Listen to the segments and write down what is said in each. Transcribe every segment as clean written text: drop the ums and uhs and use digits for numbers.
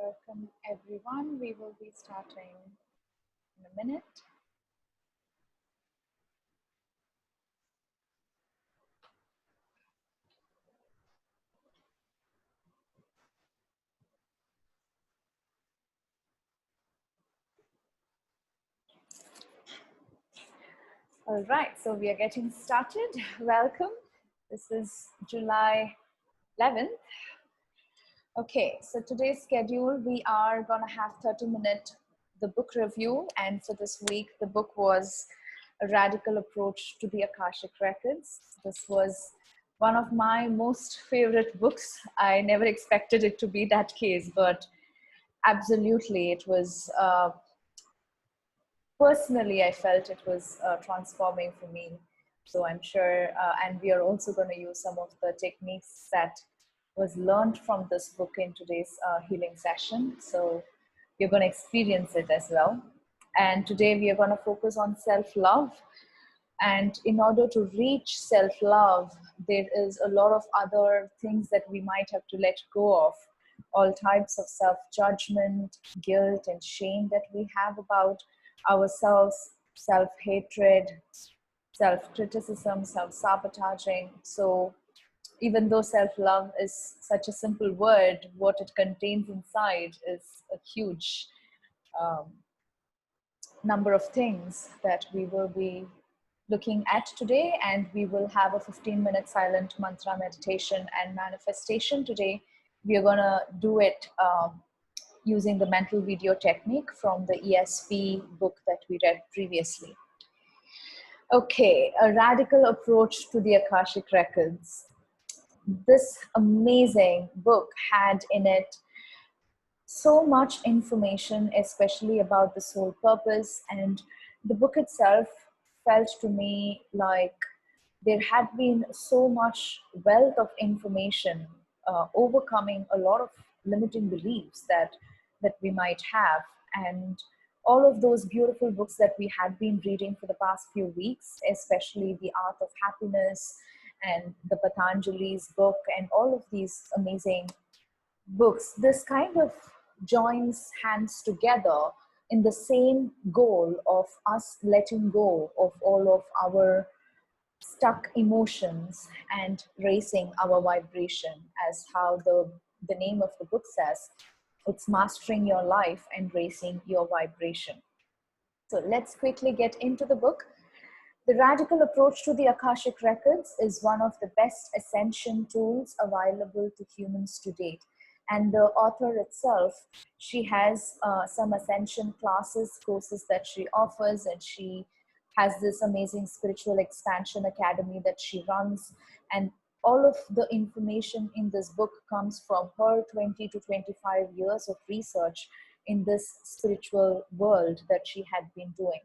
Welcome everyone. We will be starting in a minute. All right, so we are getting started. Welcome. This is July 11th. Okay, so today's schedule, we are gonna have 30-minute the book review, and for this week, the book was A Radical Approach to the Akashic Records. This was one of my most favorite books. I never expected it to be that case, but absolutely, it was, personally, I felt it was transforming for me. So I'm sure, and we are also gonna use some of the techniques that was learned from this book in today's healing session. So you're going to experience it as well. And today we are going to focus on self-love. And in order to reach self-love, there is a lot of other things that we might have to let go of. All types of self-judgment, guilt, and shame that we have about ourselves, self-hatred, self-criticism, self-sabotaging. So even though self-love is such a simple word, what it contains inside is a huge number of things that we will be looking at today. And we will have a 15-minute silent mantra meditation and manifestation today. We are going to do it using the mental video technique from the ESP book that we read previously. Okay, A Radical Approach to the Akashic Records. This amazing book had in it so much information, especially about the soul purpose, and the book itself felt to me like there had been so much wealth of information, overcoming a lot of limiting beliefs that we might have. And all of those beautiful books that we had been reading for the past few weeks, especially The Art of Happiness and the Patanjali's book and all of these amazing books, this kind of joins hands together in the same goal of us letting go of all of our stuck emotions and raising our vibration, as how the name of the book says. It's mastering your life and raising your vibration. So let's quickly get into the book. The Radical Approach to the Akashic Records is one of the best ascension tools available to humans to date. And the author itself, she has some ascension classes, courses that she offers, and she has this amazing spiritual expansion academy that she runs. And all of the information in this book comes from her 20 to 25 years of research in this spiritual world that she had been doing.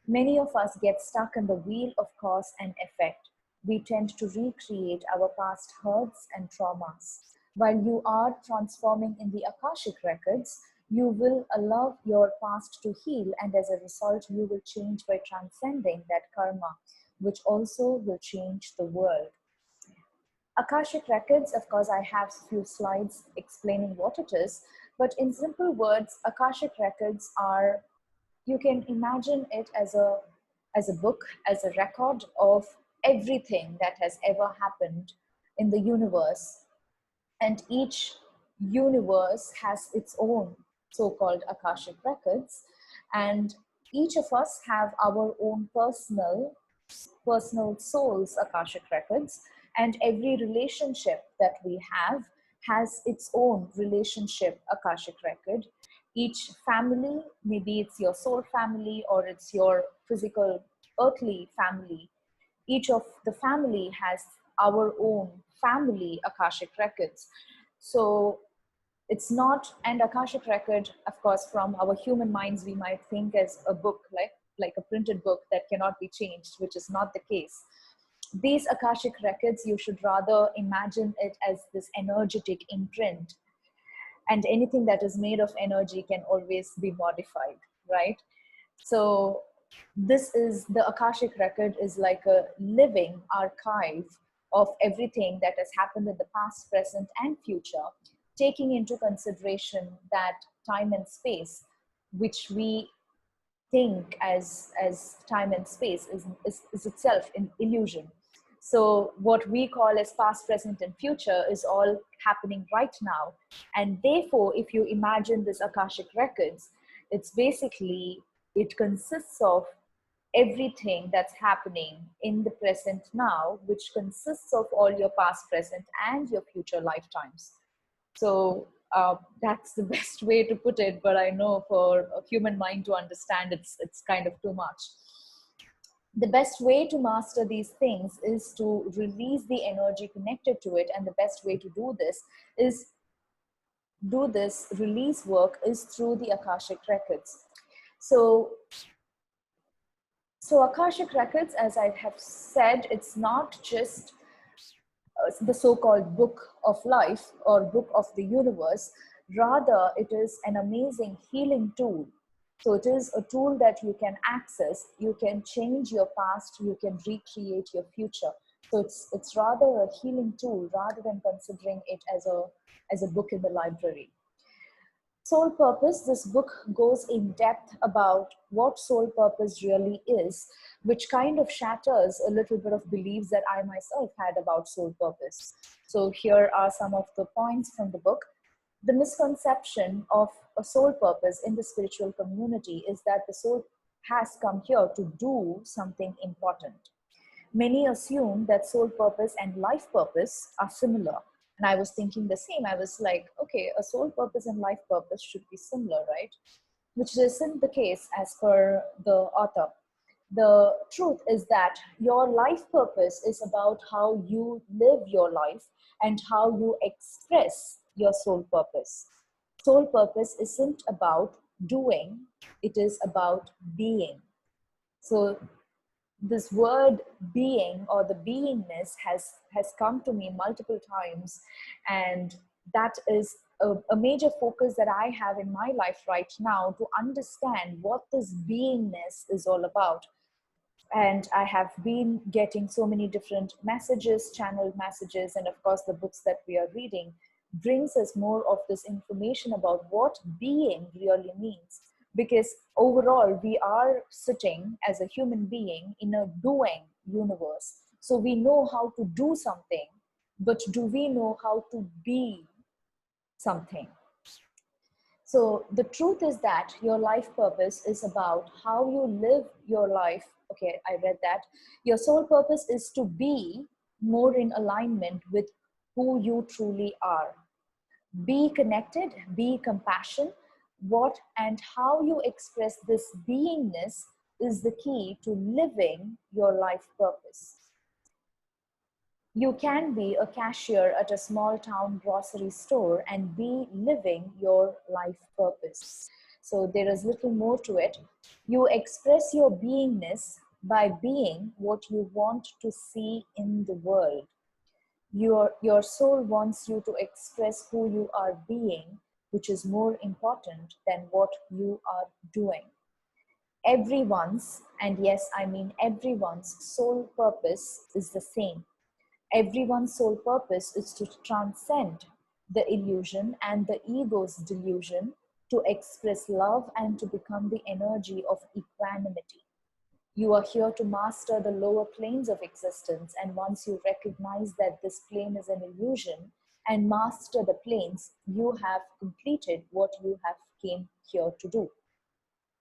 Many of us get stuck in the wheel of cause and effect. We tend to recreate our past hurts and traumas. While you are transforming in the Akashic Records, you will allow your past to heal, and as a result, you will change by transcending that karma, which also will change the world. Akashic Records, of course, I have a few slides explaining what it is, but in simple words, Akashic Records are, you can imagine it as a book, as a record of everything that has ever happened in the universe. And each universe has its own so-called Akashic Records. And each of us have our own personal soul's Akashic Records. And every relationship that we have has its own relationship Akashic record. Each family, maybe it's your soul family or it's your physical earthly family, each of the family has our own family Akashic records. So it's not an Akashic record, of course, from our human minds, we might think as a book, like a printed book that cannot be changed, which is not the case. These Akashic records, you should rather imagine it as this energetic imprint. And anything that is made of energy can always be modified, right? So this is, the Akashic record is like a living archive of everything that has happened in the past, present, and future. taking into consideration that time and space, which we think as time and space, is itself an illusion. So what we call as past, present, and future is all happening right now. And therefore, if you imagine this Akashic records, it's basically, it consists of everything that's happening in the present now, which consists of all your past, present, and your future lifetimes. So that's the best way to put it, but I know for a human mind to understand, it's kind of too much. The best way to master these things is to release the energy connected to it, and the best way to do this release work is through the Akashic records. So Akashic records, as I have said, it's not just the so-called book of life or book of the universe. Rather, it is an amazing healing tool. So it is a tool that you can access. You can change your past, you can recreate your future. So it's rather a healing tool rather than considering it as a book in the library. Soul purpose, this book goes in depth about what soul purpose really is, which kind of shatters a little bit of beliefs that I myself had about soul purpose. So here are some of the points from the book. The misconception of a soul purpose in the spiritual community is that the soul has come here to do something important. Many assume that soul purpose and life purpose are similar. And I was thinking the same. I was like, okay, a soul purpose and life purpose should be similar, right? Which isn't the case as per the author. The truth is that your life purpose is about how you live your life and how you express your soul purpose. Soul purpose isn't about doing, it is about being. So this word being or the beingness has come to me multiple times, and that is a major focus that I have in my life right now, to understand what this beingness is all about. And I have been getting so many different messages, channeled messages, and of course the books that we are reading brings us more of this information about what being really means. Because overall, we are sitting as a human being in a doing universe. So we know how to do something, but do we know how to be something? So the truth is that your life purpose is about how you live your life. Okay, I read that. Your soul purpose is to be more in alignment with who you truly are. Be connected, be compassionate. What and how you express this beingness is the key to living your life purpose. You can be a cashier at a small town grocery store and be living your life purpose. So there is little more to it. You express your beingness by being what you want to see in the world. Your soul wants you to express who you are being, which is more important than what you are doing. Everyone's, and yes, I mean everyone's soul purpose is the same. Everyone's soul purpose is to transcend the illusion and the ego's delusion, to express love and to become the energy of equanimity. You are here to master the lower planes of existence, and once you recognize that this plane is an illusion and master the planes, you have completed what you have came here to do.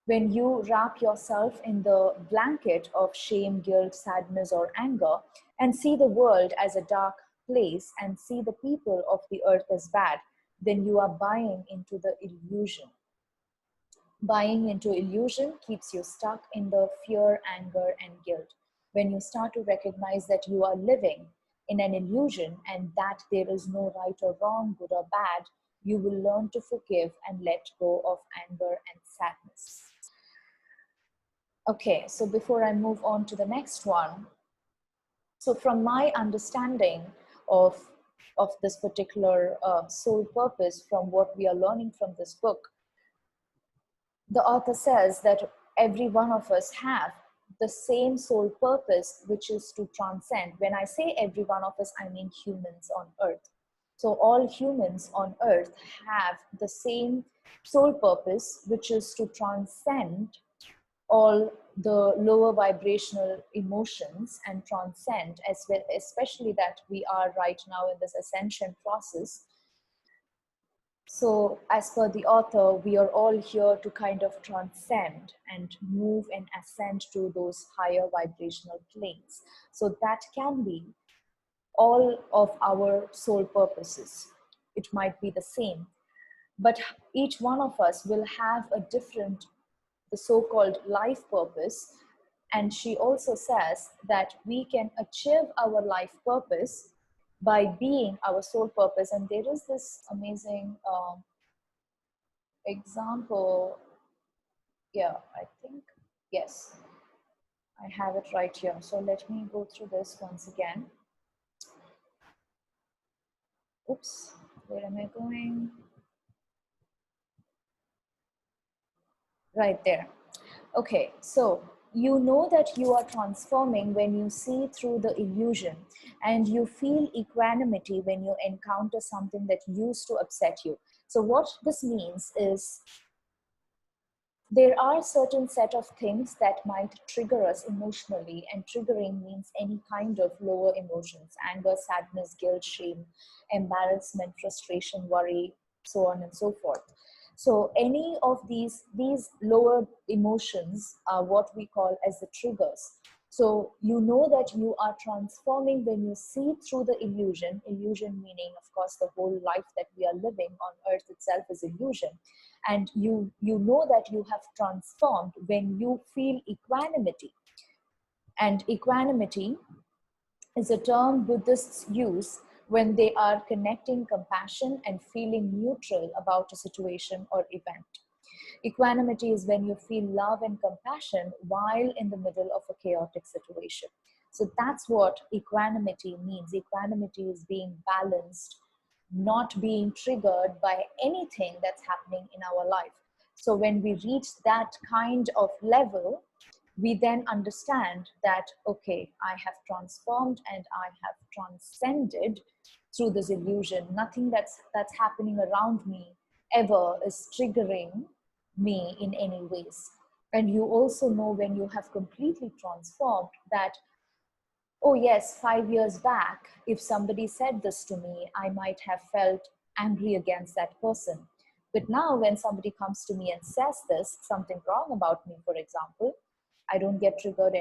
When you wrap yourself in the blanket of shame, guilt, sadness, or anger, and see the world as a dark place and see the people of the earth as bad, then you are buying into the illusion. Buying into illusion keeps you stuck in the fear, anger, and guilt. When you start to recognize that you are living in an illusion and that there is no right or wrong, good or bad, you will learn to forgive and let go of anger and sadness. Okay, so before I move on to the next one, so from my understanding of this particular soul purpose, from what we are learning from this book, the author says that every one of us have the same soul purpose, which is to transcend. When I say every one of us, I mean humans on earth. So all humans on earth have the same soul purpose, which is to transcend all the lower vibrational emotions and transcend, as well, especially that we are right now in this ascension process. So as per the author, we are all here to kind of transcend and move and ascend to those higher vibrational planes. So that can be all of our soul purposes. It might be the same, but each one of us will have a different, the so-called life purpose. And she also says that we can achieve our life purpose by being our soul purpose. And there is this amazing example. Yeah, I think, yes, I have it right here. So let me go through this once again. Oops, where am I going? Right there. Okay, so you know that you are transforming when you see through the illusion, and you feel equanimity when you encounter something that used to upset you. So what this means is there are certain set of things that might trigger us emotionally, and triggering means any kind of lower emotions: anger, sadness, guilt, shame, embarrassment, frustration, worry, so on and so forth. So any of these lower emotions are what we call as the triggers. So you know that you are transforming when you see through the illusion. Illusion meaning, of course, the whole life that we are living on earth itself is illusion. And you know that you have transformed when you feel equanimity. And equanimity is a term Buddhists use when they are connecting compassion and feeling neutral about a situation or event. Equanimity is when you feel love and compassion while in the middle of a chaotic situation. So that's what equanimity means. Equanimity is being balanced, not being triggered by anything that's happening in our life. So when we reach that kind of level, we then understand that, okay, I have transformed and I have transcended through this illusion. Nothing that's happening around me ever is triggering me in any ways. And you also know when you have completely transformed that, oh yes, 5 years back, if somebody said this to me, I might have felt angry against that person. But now when somebody comes to me and says this, something wrong about me, for example, I don't get triggered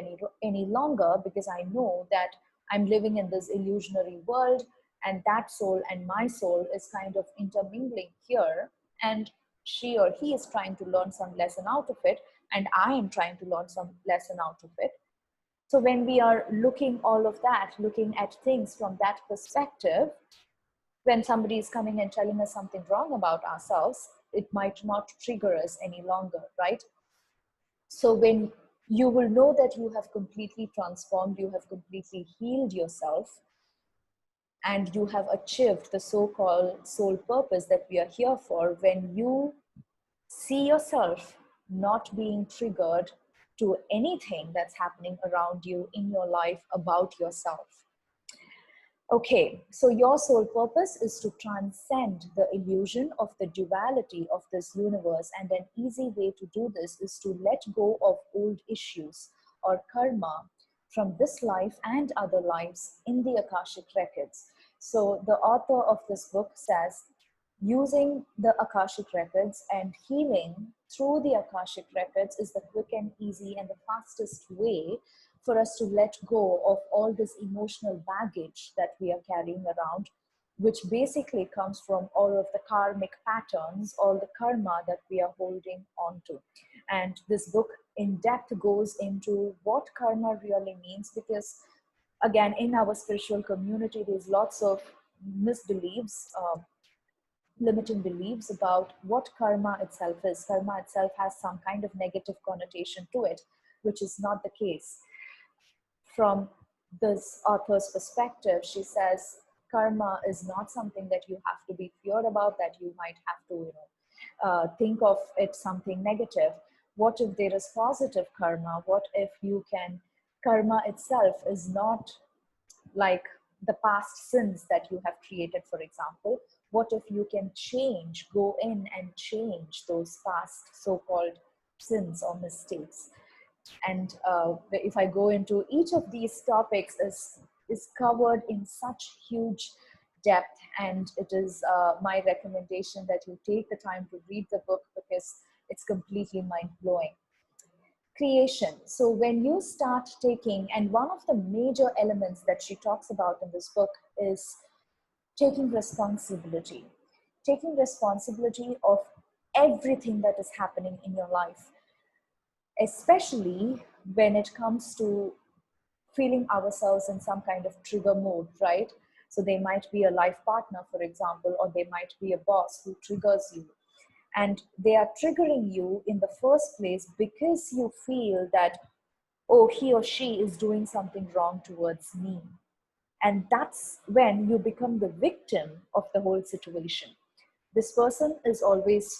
any longer, because I know that I'm living in this illusionary world, and that soul and my soul is kind of intermingling here, and she or he is trying to learn some lesson out of it, and I am trying to learn some lesson out of it. So when we are looking all of that, looking at things from that perspective, when somebody is coming and telling us something wrong about ourselves, it might not trigger us any longer, right? So when you will know that you have completely transformed, you have completely healed yourself, and you have achieved the so-called soul purpose that we are here for, when you see yourself not being triggered to anything that's happening around you in your life about yourself. Okay, so your soul purpose is to transcend the illusion of the duality of this universe, and an easy way to do this is to let go of old issues or karma from this life and other lives in the Akashic records. So the author of this book says, using the Akashic records and healing through the Akashic records is the quick and easy and the fastest way for us to let go of all this emotional baggage that we are carrying around, which basically comes from all of the karmic patterns, all the karma that we are holding on to. And this book in depth goes into what karma really means, because again, in our spiritual community, there's lots of misbeliefs, limiting beliefs about what karma itself is. Karma itself has some kind of negative connotation to it, which is not the case. From this author's perspective, she says karma is not something that you have to be feared about, that you might have to, think of it something negative. What if there is positive karma? What if you can, karma itself is not like the past sins that you have created, for example. What if you can change, go in and change those past so-called sins or mistakes? And if I go into each of these topics, is covered in such huge depth, and it is my recommendation that you take the time to read the book, because it's completely mind-blowing. Creation. So when you start taking, and one of the major elements that she talks about in this book is taking responsibility. Taking responsibility of everything that is happening in your life, especially when it comes to feeling ourselves in some kind of trigger mode, right? So they might be a life partner, for example, or they might be a boss who triggers you. And they are triggering you in the first place because you feel that, oh, he or she is doing something wrong towards me. And that's when you become the victim of the whole situation. This person is always,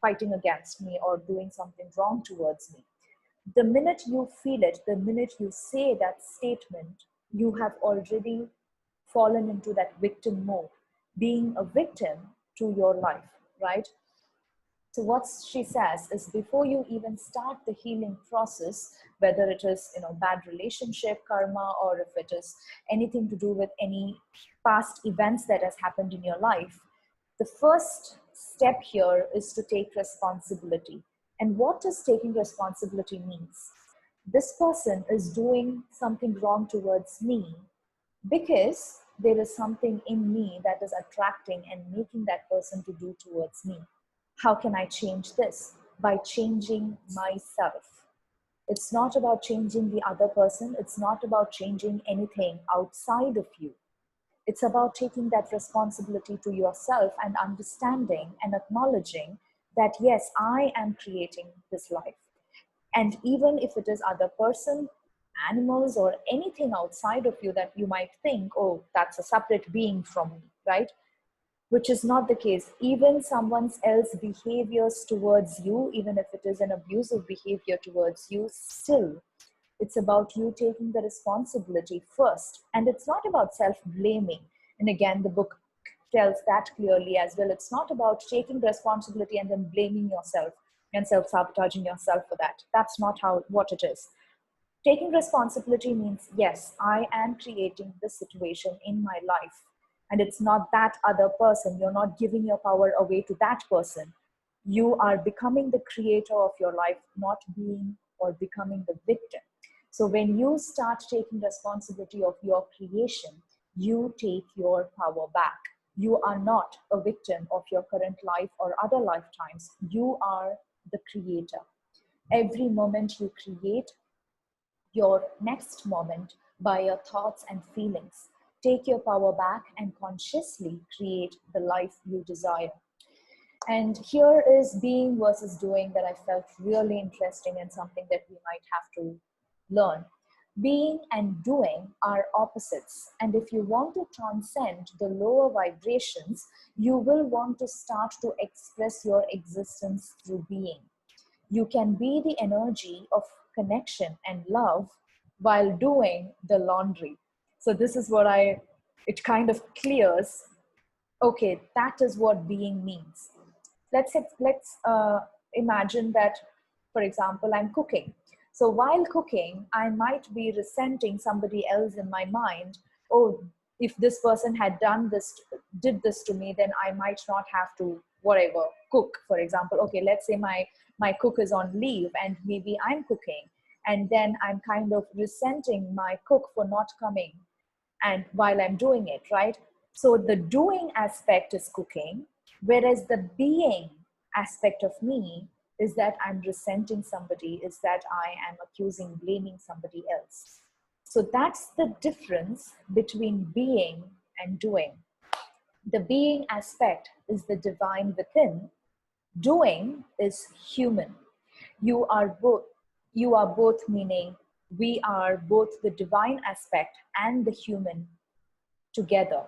fighting against me or doing something wrong towards me. The minute you feel it, the minute you say that statement, you have already fallen into that victim mode, being a victim to your life, right? So what she says is, before you even start the healing process, whether it is, bad relationship, karma, or if it is anything to do with any past events that has happened in your life, the first step here is to take responsibility. And what does taking responsibility means? This person is doing something wrong towards me because there is something in me that is attracting and making that person to do towards me. How can I change this? By changing myself. It's not about changing the other person. It's not about changing anything outside of you. It's about taking that responsibility to yourself and understanding and acknowledging that, yes, I am creating this life. And even if it is other person, animals, or anything outside of you that you might think, oh, that's a separate being from me, right? Which is not the case. Even someone else's behaviors towards you, even if it is an abusive behavior towards you, still, it's about you taking the responsibility first. And it's not about self-blaming. And again, the book tells that clearly as well. It's not about taking responsibility and then blaming yourself and self-sabotaging yourself for that. That's not what it is. Taking responsibility means, yes, I am creating this situation in my life. And it's not that other person. You're not giving your power away to that person. You are becoming the creator of your life, not being or becoming the victim. So when you start taking responsibility of your creation, you take your power back. You are not a victim of your current life or other lifetimes. You are the creator. Every moment you create your next moment by your thoughts and feelings. Take your power back and consciously create the life you desire. And here is being versus doing that I felt really interesting and something that we might have to learn. Being and doing are opposites. And if you want to transcend the lower vibrations, you will want to start to express your existence through being. You can be the energy of connection and love while doing the laundry. So this is what it kind of clears. Okay, that is what being means. Let's imagine that, for example, I'm cooking. So while cooking, I might be resenting somebody else in my mind. Oh, if this person had did this to me, then I might not have to, whatever, cook, for example. Okay, let's say my cook is on leave and maybe I'm cooking. And then I'm kind of resenting my cook for not coming and while I'm doing it, right? So the doing aspect is cooking, whereas the being aspect of me is that I'm resenting somebody, is that I am accusing, blaming somebody else. So that's the difference between being and doing. The being aspect is the divine within. Doing is human. You are both, meaning we are both the divine aspect and the human together.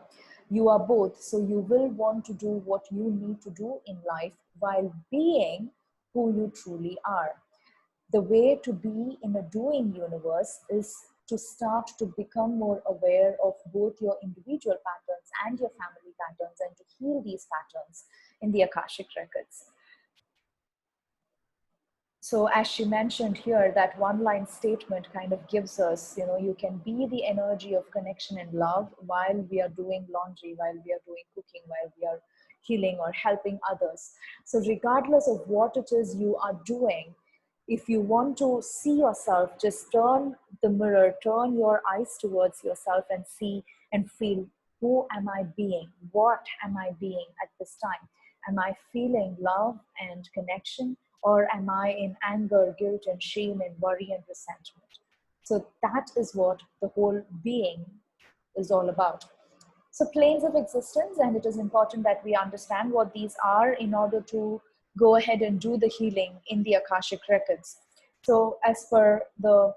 You are both, so you will want to do what you need to do in life while being who you truly are. The way to be in a doing universe is to start to become more aware of both your individual patterns and your family patterns, and to heal these patterns in the Akashic records. So as she mentioned here, that one line statement kind of gives us, you can be the energy of connection and love while we are doing laundry, while we are doing cooking, while we are healing or helping others. So regardless of what it is you are doing, if you want to see yourself, just turn the mirror, turn your eyes towards yourself and see and feel, who am I being? What am I being at this time? Am I feeling love and connection? Or am I in anger, guilt, and shame, and worry and resentment? So that is what the whole being is all about. So planes of existence, and it is important that we understand what these are in order to go ahead and do the healing in the Akashic records. So as per the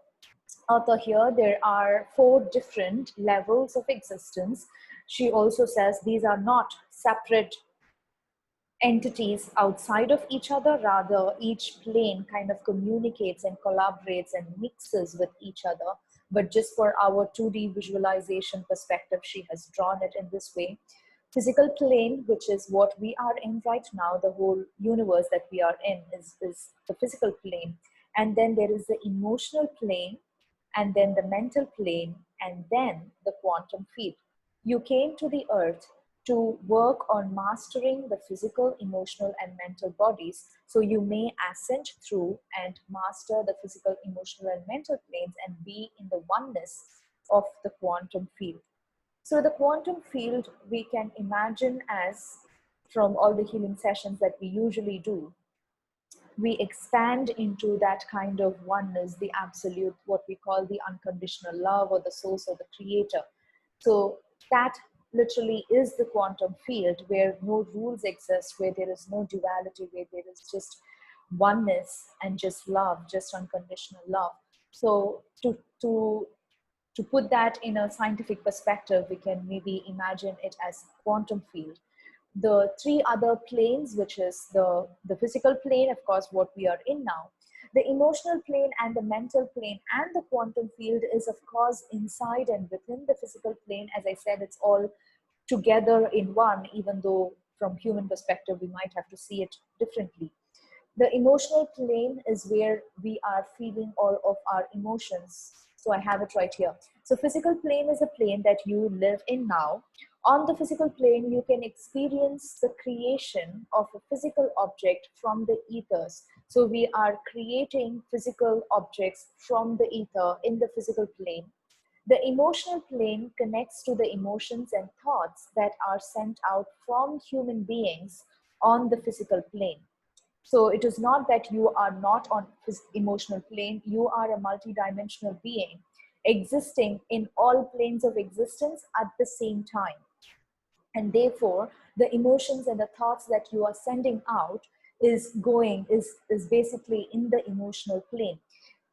author here, there are 4 different levels of existence. She also says these are not separate entities outside of each other, rather each plane kind of communicates and collaborates and mixes with each other. But just for our 2D visualization perspective, she has drawn it in this way. Physical plane, which is what we are in right now, the whole universe that we are in is the physical plane. And then there is the emotional plane, and then the mental plane, and then the quantum field. You came to the earth to work on mastering the physical, emotional, and mental bodies, so you may ascend through and master the physical, emotional, and mental planes and be in the oneness of the quantum field. So the quantum field we can imagine as, from all the healing sessions that we usually do, we expand into that kind of oneness, the absolute, what we call the unconditional love, or the source, or the creator. So that literally is the quantum field, where no rules exist, where there is no duality, where there is just oneness and just love, just unconditional love. So to put that in a scientific perspective, we can maybe imagine it as quantum field. The 3 other planes, which is the physical plane, of course, what we are in now, the emotional plane and the mental plane, and the quantum field is, of course, inside and within the physical plane. As I said, it's all together in one, even though from human perspective, we might have to see it differently. The emotional plane is where we are feeling all of our emotions. So I have it right here. So physical plane is a plane that you live in now. On the physical plane, you can experience the creation of a physical object from the ethers. So we are creating physical objects from the ether in the physical plane. The emotional plane connects to the emotions and thoughts that are sent out from human beings on the physical plane. So it is not that you are not on emotional plane, you are a multidimensional being existing in all planes of existence at the same time. And therefore, the emotions and the thoughts that you are sending out is basically in the emotional plane.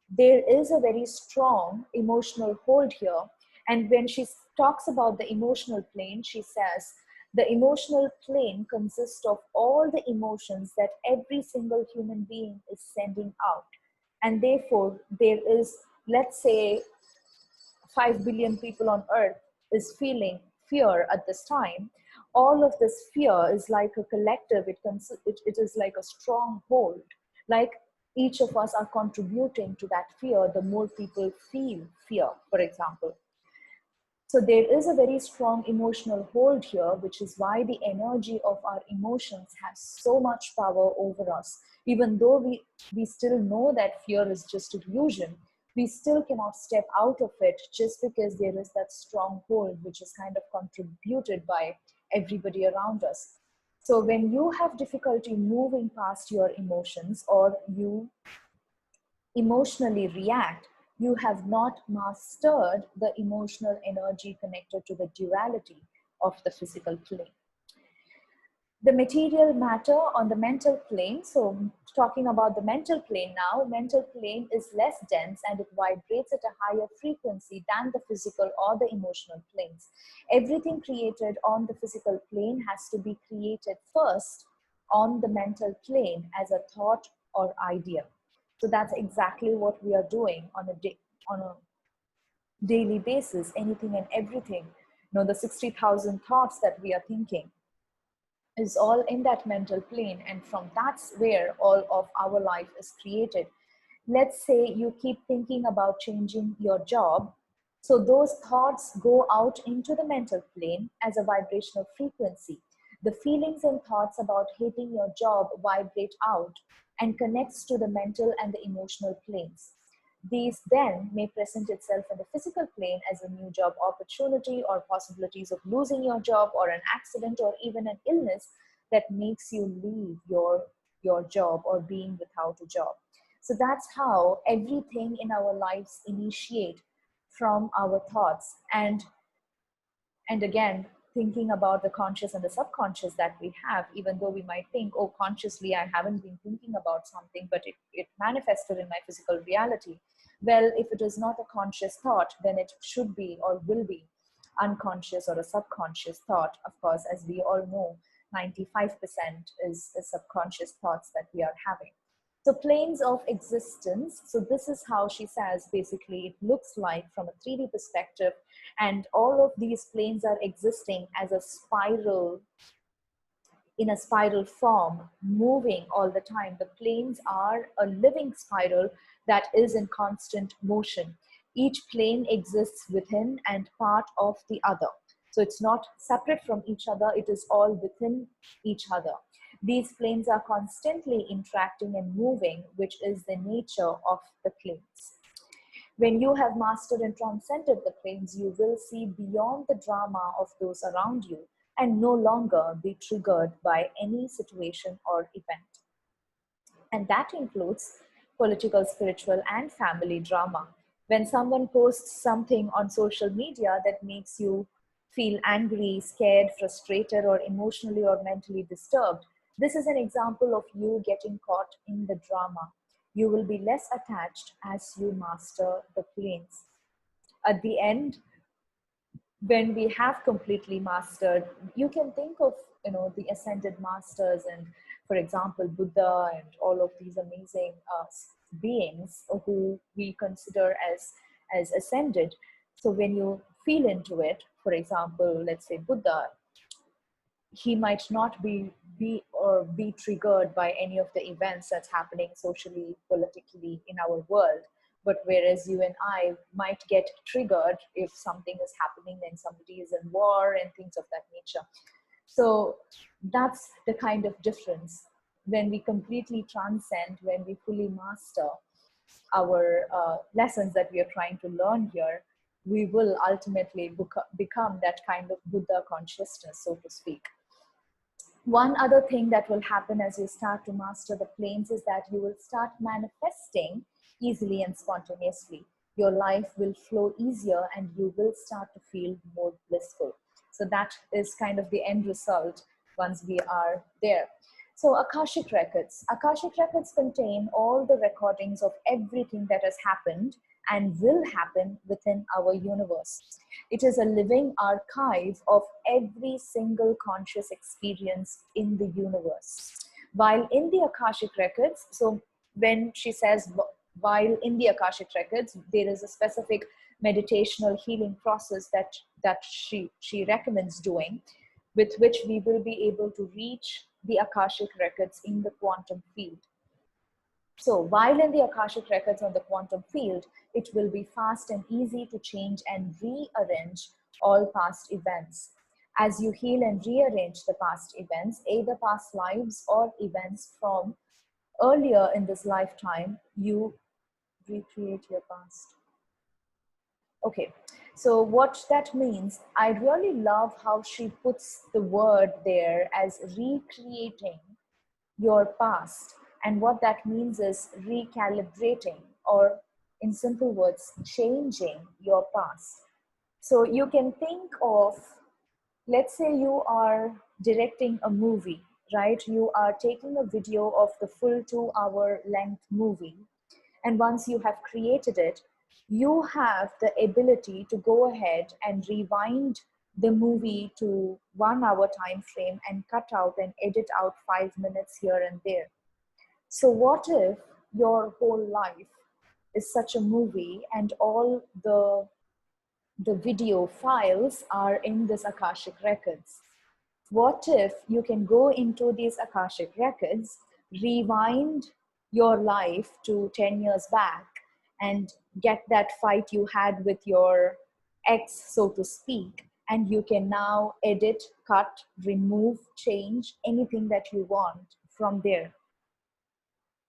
There is a very strong emotional hold here. And when she talks about the emotional plane, she says, the emotional plane consists of all the emotions that every single human being is sending out. And therefore, there is, let's say, 5 billion people on earth is feeling fear at this time. All of this fear is like a collective, it is like a stronghold. Like each of us are contributing to that fear, the more people feel fear, for example. So there is a very strong emotional hold here, which is why the energy of our emotions has so much power over us. Even though we still know that fear is just illusion, we still cannot step out of it just because there is that strong hold, which is kind of contributed by everybody around us. So when you have difficulty moving past your emotions, or you emotionally react, you have not mastered the emotional energy connected to the duality of the physical plane. The material matter on the mental plane. So talking about the mental plane now, mental plane is less dense and it vibrates at a higher frequency than the physical or the emotional planes. Everything created on the physical plane has to be created first on the mental plane as a thought or idea. So that's exactly what we are doing on a daily basis, anything and everything. The 60,000 thoughts that we are thinking is all in that mental plane, and from that's where all of our life is created. Let's say you keep thinking about changing your job, so those thoughts go out into the mental plane as a vibrational frequency. The feelings and thoughts about hating your job vibrate out and connects to the mental and the emotional planes. These then may present itself in the physical plane as a new job opportunity or possibilities of losing your job or an accident or even an illness that makes you leave your job or being without a job. So that's how everything in our lives initiate from our thoughts. And again, thinking about the conscious and the subconscious that we have, even though we might think, oh, consciously I haven't been thinking about something, but it manifested in my physical reality. Well, if it is not a conscious thought, then it should be or will be unconscious or a subconscious thought. Of course, as we all know, 95% is the subconscious thoughts that we are having. So planes of existence. So this is how she says, basically, it looks like from a 3D perspective, and all of these planes are existing as a spiral, in a spiral form, moving all the time. The planes are a living spiral that is in constant motion. Each plane exists within and part of the other. So it's not separate from each other, it is all within each other. These planes are constantly interacting and moving, which is the nature of the planes. When you have mastered and transcended the planes, you will see beyond the drama of those around you and no longer be triggered by any situation or event. And that includes political, spiritual, and family drama. When someone posts something on social media that makes you feel angry, scared, frustrated, or emotionally or mentally disturbed, this is an example of you getting caught in the drama. You will be less attached as you master the planes. At the end, when we have completely mastered, you can think of the ascended masters, and for example Buddha and all of these amazing beings who we consider as ascended. So when you feel into it, for example, let's say Buddha, he might not be triggered by any of the events that's happening socially, politically in our world. But whereas you and I might get triggered if something is happening and somebody is in war and things of that nature. So that's the kind of difference. When we completely transcend, when we fully master our lessons that we are trying to learn here, we will ultimately become that kind of Buddha consciousness, so to speak. One other thing that will happen as you start to master the planes is that you will start manifesting easily and spontaneously. Your life will flow easier and you will start to feel more blissful. So that is kind of the end result once we are there. So Akashic Records. Akashic Records contain all the recordings of everything that has happened and will happen within our universe. It is a living archive of every single conscious experience in the universe. While in the Akashic Records, so when she says while in the Akashic Records, there is a specific meditational healing process that she recommends doing, with which we will be able to reach the Akashic Records in the quantum field. So while in the Akashic Records on the quantum field, it will be fast and easy to change and rearrange all past events. As you heal and rearrange the past events, either past lives or events from earlier in this lifetime, you recreate your past. Okay, so what that means, I really love how she puts the word there as recreating your past. And what that means is recalibrating, or in simple words, changing your past. So you can think of, let's say you are directing a movie, right? You are taking a video of the full 2-hour length movie. And once you have created it, you have the ability to go ahead and rewind the movie to 1 hour time frame and cut out and edit out 5 minutes here and there. So what if your whole life is such a movie, and all the the video files are in this Akashic records. What if you can go into these Akashic records, rewind your life to 10 years back and get that fight you had with your ex, so to speak, and you can now edit, cut, remove, change anything that you want from there.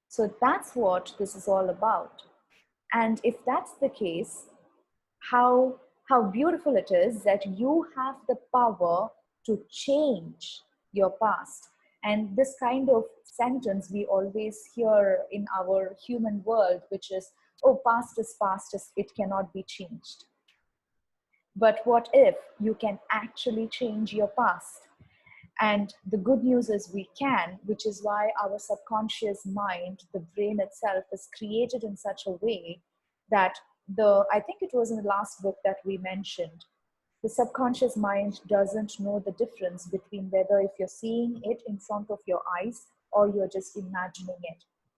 So that's what this is all about. And if that's the case, how beautiful it is that you have the power to change your past. And this kind of sentence we always hear in our human world, which is, oh, past is past, it cannot be changed. But what if you can actually change your past? And the good news is we can, which is why our subconscious mind, the brain itself, is created in such a way that I think it was in the last book that we mentioned, the subconscious mind doesn't know the difference between whether if you're seeing it in front of your eyes or you're just imagining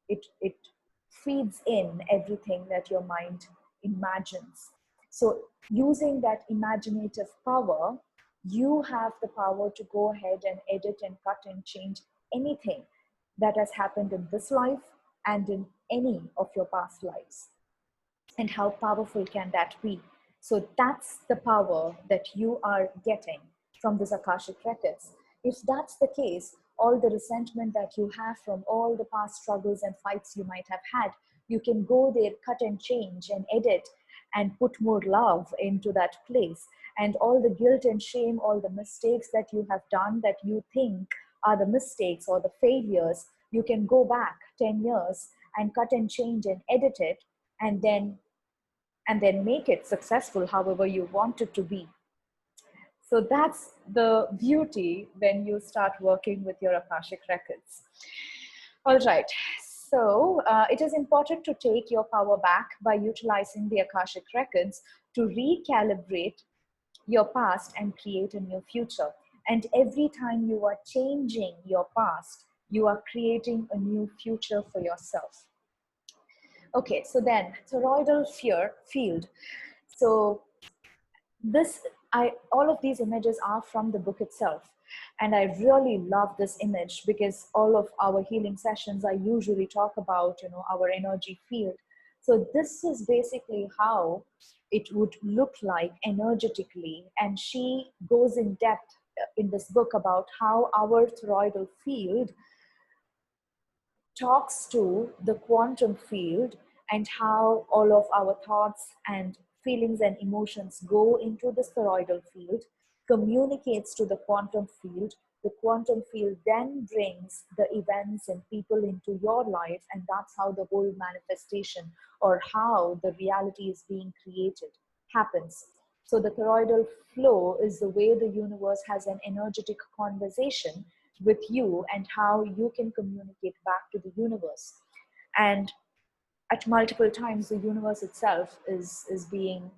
it. It feeds in everything that your mind imagines. So using that imaginative power, you have the power to go ahead and edit and cut and change anything that has happened in this life and in any of your past lives. And how powerful can that be? So that's the power that you are getting from this Akashic records. If that's the case, all the resentment that you have from all the past struggles and fights you might have had, you can go there, cut and change and edit and put more love into that place. And all the guilt and shame, all the mistakes that you have done that you think are the mistakes or the failures, you can go back 10 years and cut and change and edit it, and then make it successful however you want it to be. So that's the beauty when you start working with your Akashic records. All right. So it is important to take your power back by utilizing the Akashic records to recalibrate your past and create a new future. And every time you are changing your past, you are creating a new future for yourself. Okay, so then toroidal field. So all of these images are from the book itself. And I really love this image because all of our healing sessions, I usually talk about, our energy field. So this is basically how it would look like energetically. And she goes in depth in this book about how our toroidal field talks to the quantum field and how all of our thoughts and feelings and emotions go into the toroidal field, communicates to the quantum field. The quantum field then brings the events and people into your life, and that's how the whole manifestation or how the reality is being created happens. So the toroidal flow is the way the universe has an energetic conversation with you and how you can communicate back to the universe. And at multiple times, the universe itself is being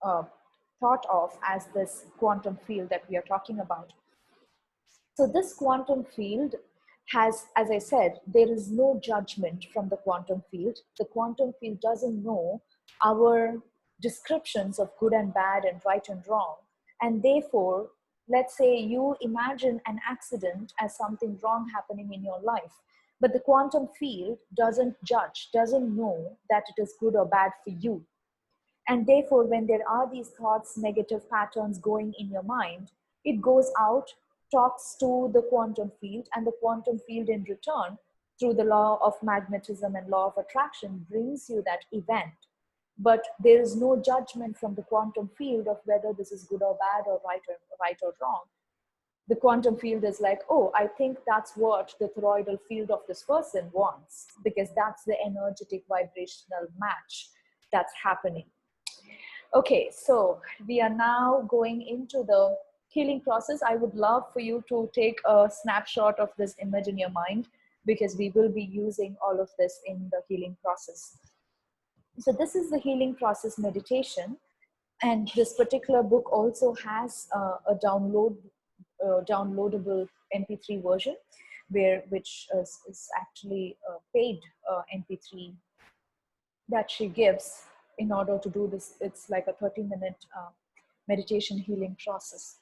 thought of as this quantum field that we are talking about. So this quantum field has, as I said, there is no judgment from the quantum field. The quantum field doesn't know our descriptions of good and bad and right and wrong. And therefore, let's say you imagine an accident as something wrong happening in your life, but the quantum field doesn't judge, doesn't know that it is good or bad for you. And therefore, when there are these thoughts, negative patterns going in your mind, it goes out, talks to the quantum field, and the quantum field in return, through the law of magnetism and law of attraction, brings you that event. But there is no judgment from the quantum field of whether this is good or bad or right or wrong. The quantum field is like, oh, I think that's what the toroidal field of this person wants, because that's the energetic vibrational match that's happening. Okay, so we are now going into the healing process. I would love for you to take a snapshot of this image in your mind, because we will be using all of this in the healing process. So this is the healing process meditation. And this particular book also has a downloadable MP3 version, which is actually a paid MP3 that she gives in order to do this. It's like a 30-minute meditation healing process.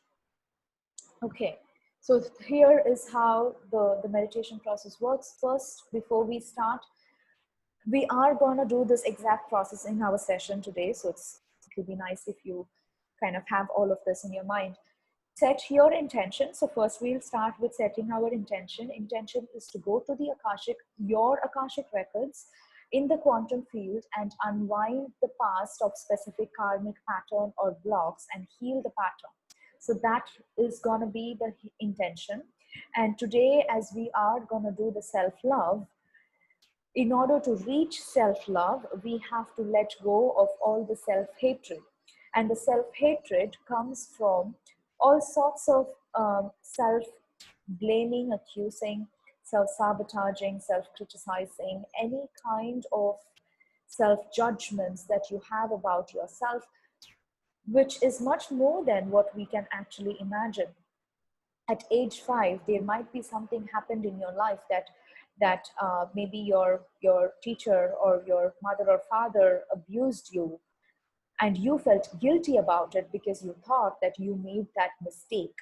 Okay, so here is how the meditation process works. First, before we start, we are going to do this exact process in our session today. So it would be nice if you kind of have all of this in your mind. Set your intention. So first we'll start with setting our intention. Intention is to go to the Akashic, your Akashic records in the quantum field and unwind the past of specific karmic pattern or blocks and heal the pattern. So that is going to be the intention. And today, as we are going to do the self-love, in order to reach self-love, we have to let go of all the self-hatred. And the self-hatred comes from all sorts of self-blaming, accusing, self-sabotaging, self-criticizing, any kind of self-judgments that you have about yourself, which is much more than what we can actually imagine. At age 5, there might be something happened in your life that maybe your teacher or your mother or father abused you, and you felt guilty about it because you thought that you made that mistake.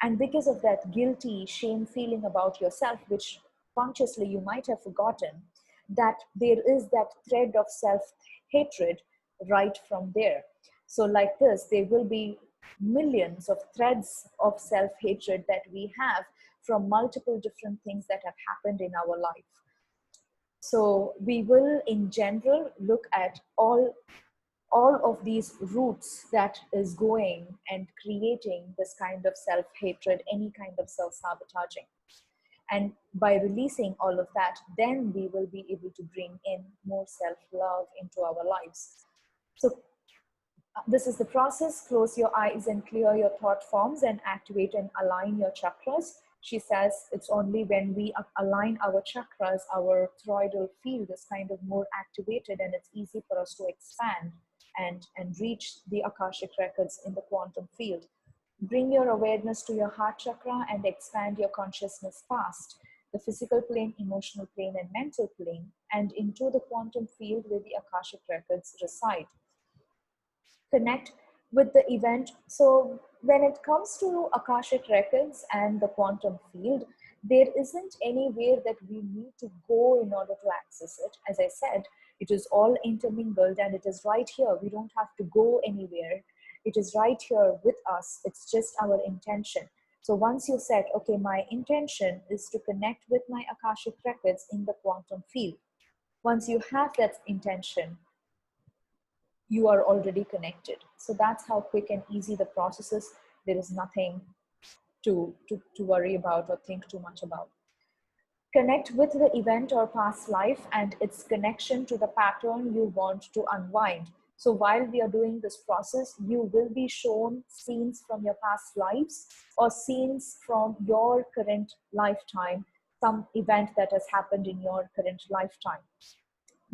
And because of that guilty shame feeling about yourself, which consciously you might have forgotten, that there is that thread of self-hatred right from there. So like this, there will be millions of threads of self-hatred that we have from multiple different things that have happened in our life. So we will in general look at all of these roots that is going and creating this kind of self-hatred, any kind of self-sabotaging. And by releasing all of that, then we will be able to bring in more self-love into our lives. So this is the process. Close your eyes and clear your thought forms and activate and align your chakras. She says it's only when we align our chakras, our thyroidal field is kind of more activated, and it's easy for us to expand and reach the Akashic records in the quantum field. Bring your awareness to your heart chakra and expand your consciousness past the physical plane, emotional plane, and mental plane, and into the quantum field where the Akashic records reside. Connect with the event. So when it comes to Akashic records and the quantum field, there isn't anywhere that we need to go in order to access it. As I said, it is all intermingled and it is right here. We don't have to go anywhere. It is right here with us. It's just our intention. So once you said, okay, my intention is to connect with my Akashic records in the quantum field. Once you have that intention, you are already connected. So that's how quick and easy the process is. There is nothing to worry about or think too much about. Connect with the event or past life and its connection to the pattern you want to unwind. So while we are doing this process, you will be shown scenes from your past lives or scenes from your current lifetime, some event that has happened in your current lifetime.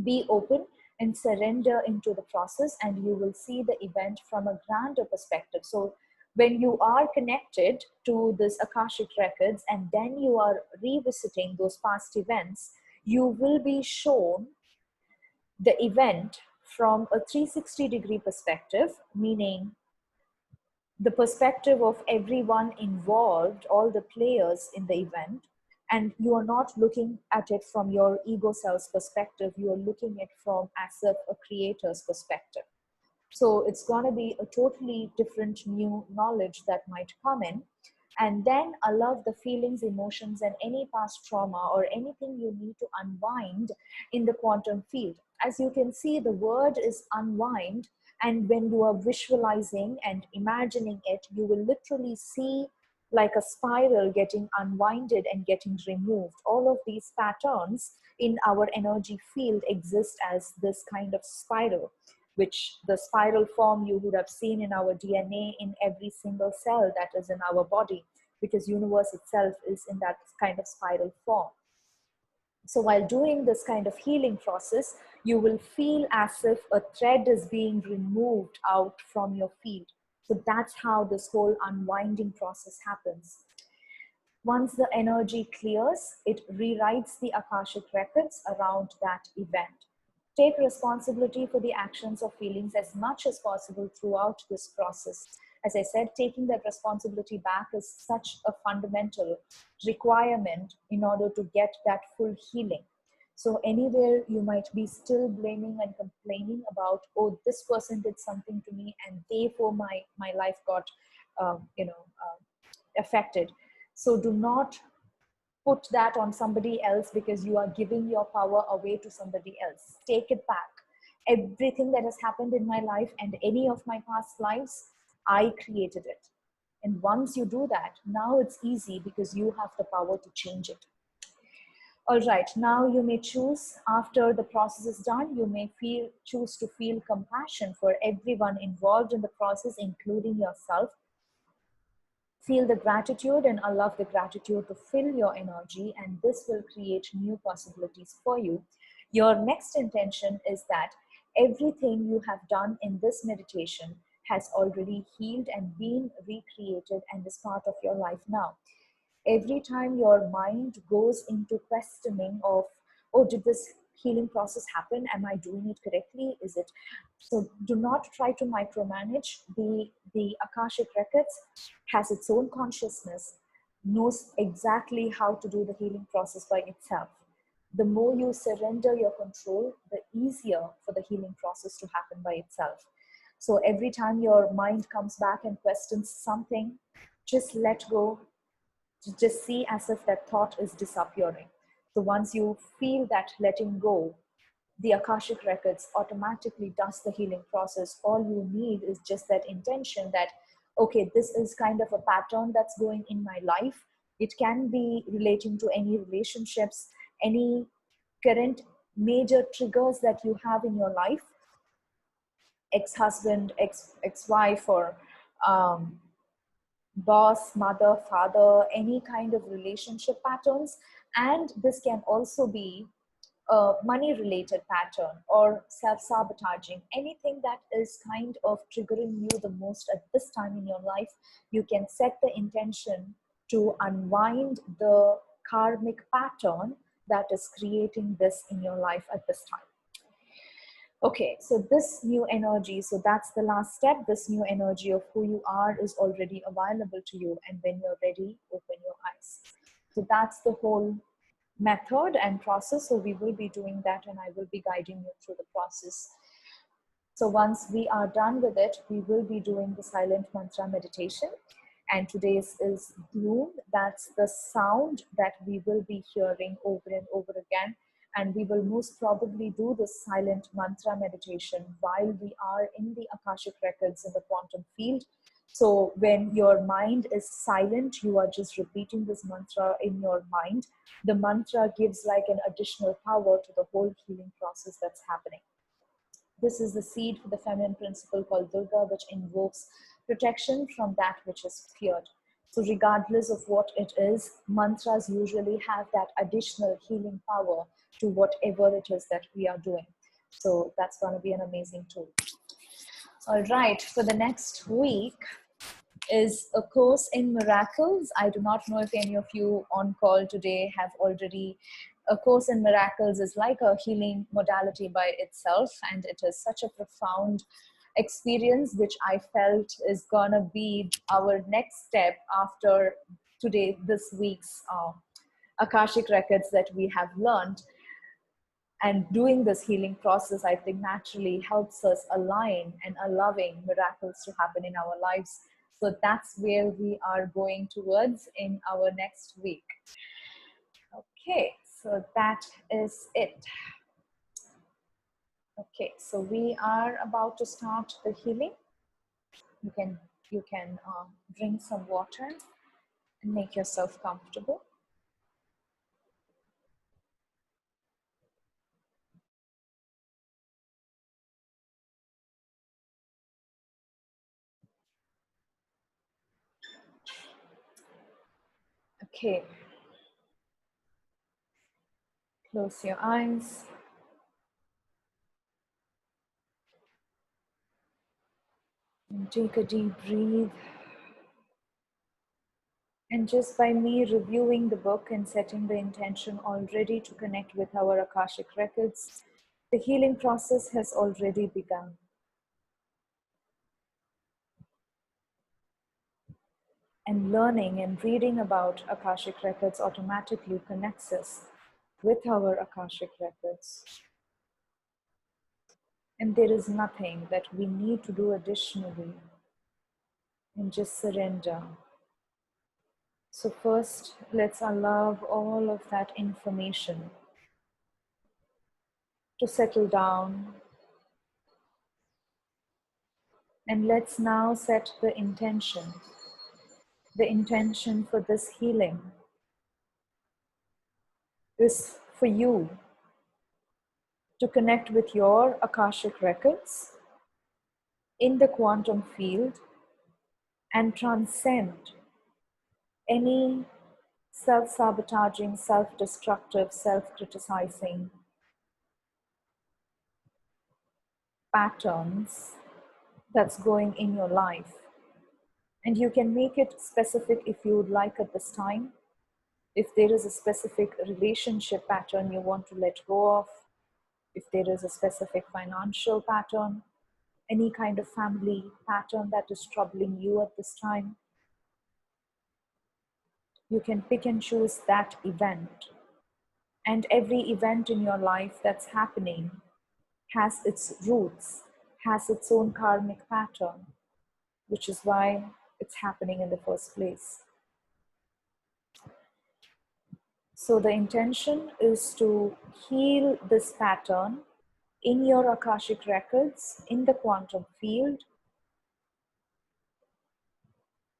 Be open and surrender into the process, and you will see the event from a grander perspective. So when you are connected to this Akashic records and then you are revisiting those past events, you will be shown the event from a 360-degree perspective, meaning the perspective of everyone involved, all the players in the event. And you are not looking at it from your ego self's perspective, you are looking at it from as a creator's perspective. So it's going to be a totally different new knowledge that might come in. And then allow the feelings, emotions, and any past trauma or anything you need to unwind in the quantum field. As you can see, the word is unwind. And when you are visualizing and imagining it, you will literally see like a spiral getting unwinded and getting removed. All of these patterns in our energy field exist as this kind of spiral, which the spiral form you would have seen in our DNA in every single cell that is in our body, because universe itself is in that kind of spiral form. So while doing this kind of healing process, you will feel as if a thread is being removed out from your field. So that's how this whole unwinding process happens. Once the energy clears, it rewrites the Akashic records around that event. take responsibility for the actions or feelings as much as possible throughout this process. As I said, taking that responsibility back is such a fundamental requirement in order to get that full healing. So anywhere you might be still blaming and complaining about, oh, this person did something to me and therefore my life got affected. So do not put that on somebody else, because you are giving your power away to somebody else. Take it back. Everything that has happened in my life and any of my past lives, I created it. And once you do that, now it's easy because you have the power to change it. All right, now you may choose, after the process is done, you may choose to feel compassion for everyone involved in the process, including yourself. Feel the gratitude and allow the gratitude to fill your energy, and this will create new possibilities for you. Your next intention is that everything you have done in this meditation has already healed and been recreated and is part of your life now. Every time your mind goes into questioning of, oh, did this healing process happen? Am I doing it correctly? Is it? So do not try to micromanage. The Akashic Records has its own consciousness, knows exactly how to do the healing process by itself. The more you surrender your control, the easier for the healing process to happen by itself. So every time your mind comes back and questions something, just let go. Just see as if that thought is disappearing. So once you feel that letting go, the Akashic Records automatically does the healing process. All you need is just that intention that, okay, this is kind of a pattern that's going in my life. It can be relating to any relationships, any current major triggers that you have in your life, ex-husband, ex-wife, or boss, mother, father, any kind of relationship patterns. And this can also be a money related pattern or self-sabotaging, anything that is kind of triggering you the most at this time in your life. You can set the intention to unwind the karmic pattern that is creating this in your life at this time. Okay, so this new energy, so that's the last step. This new energy of who you are is already available to you. And when you're ready, open your eyes. So that's the whole method and process. So we will be doing that, and I will be guiding you through the process. So once we are done with it, we will be doing the silent mantra meditation. And today's is gloom. That's the sound that we will be hearing over and over again. And we will most probably do this silent mantra meditation while we are in the Akashic Records in the quantum field. So when your mind is silent, you are just repeating this mantra in your mind. The mantra gives like an additional power to the whole healing process that's happening. This is the seed for the feminine principle called Durga, which invokes protection from that which is feared. So regardless of what it is, mantras usually have that additional healing power to whatever it is that we are doing. So that's going to be an amazing tool. All right, for the next week is A Course in Miracles. I do not know if any of you on call today have already. A Course in Miracles is like a healing modality by itself, and it is such a profound experience, which I felt is gonna be our next step after this week's Akashic Records that we have learned. And doing this healing process, I think, naturally helps us align and allowing miracles to happen in our lives. So that's where we are going towards in our next week. Okay, so that is it. Okay, so we are about to start the healing. You can drink some water and make yourself comfortable. Okay, close your eyes. And take a deep breath. And just by me reviewing the book and setting the intention already to connect with our Akashic Records, The healing process has already begun. And learning and reading about Akashic records automatically connects us with our Akashic records. And there is nothing that we need to do additionally, and just surrender. So first, let's allow all of that information to settle down. And let's now set the intention. The intention for this healing is for you to connect with your Akashic records in the quantum field and transcend any self-sabotaging, self-destructive, self-criticizing patterns that's going in your life. And you can make it specific if you would like at this time. If there is a specific relationship pattern you want to let go of, if there is a specific financial pattern, any kind of family pattern that is troubling you at this time, you can pick and choose that event. And every event in your life that's happening has its roots, has its own karmic pattern, which is why it's happening in the first place. So the intention is to heal this pattern in your Akashic records, in the quantum field,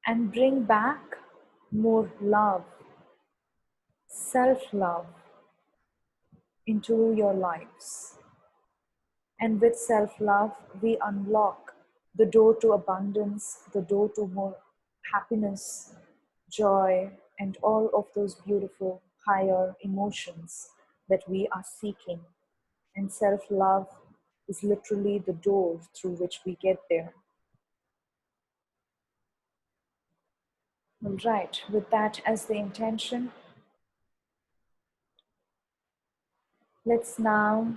and bring back more love, self-love into your lives. And with self-love, we unlock the door to abundance, the door to more happiness, joy, and all of those beautiful higher emotions that we are seeking. And self-love is literally the door through which we get there. All right, with that as the intention, let's now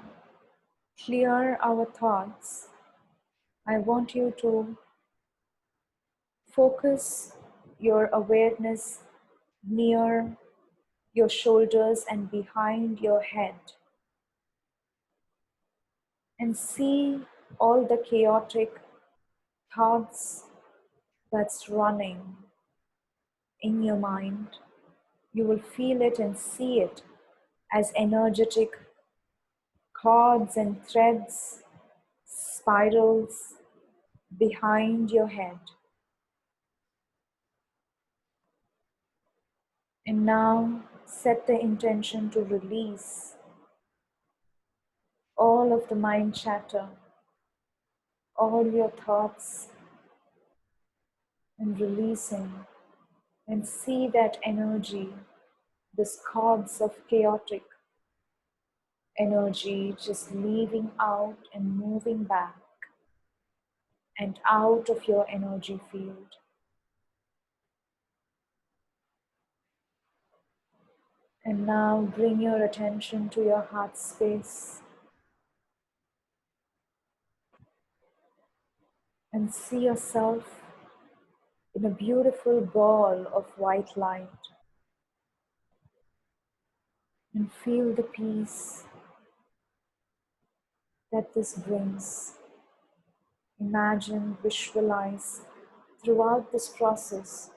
clear our thoughts. I want you to focus your awareness near your shoulders and behind your head, and see all the chaotic thoughts that's running in your mind. You will feel it and see it as energetic cords and threads, spirals behind your head. And now set the intention to release all of the mind chatter, all your thoughts, and releasing, and see that energy, this cords of chaotic energy just leaving out and moving back and out of your energy field. And now bring your attention to your heart space and see yourself in a beautiful ball of white light, and feel the peace that this brings. Imagine, visualize throughout this process.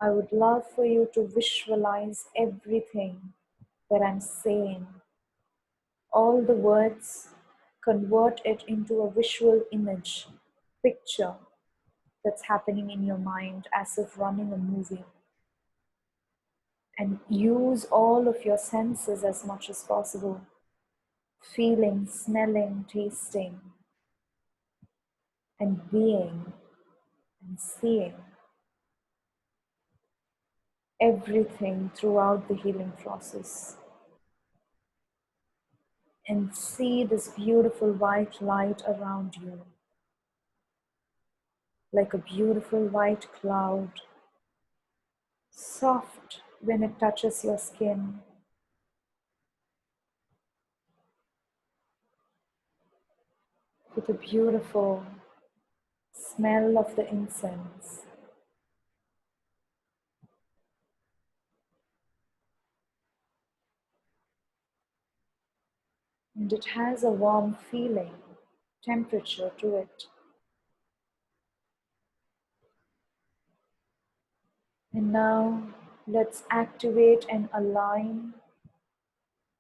I would love for you to visualize everything that I'm saying. All the words, convert it into a visual image, picture that's happening in your mind as if running a movie. And use all of your senses as much as possible. Feeling, smelling, tasting, and being and seeing everything throughout the healing process. And see this beautiful white light around you, like a beautiful white cloud, soft when it touches your skin, with a beautiful smell of the incense. And it has a warm feeling, temperature to it. And now let's activate and align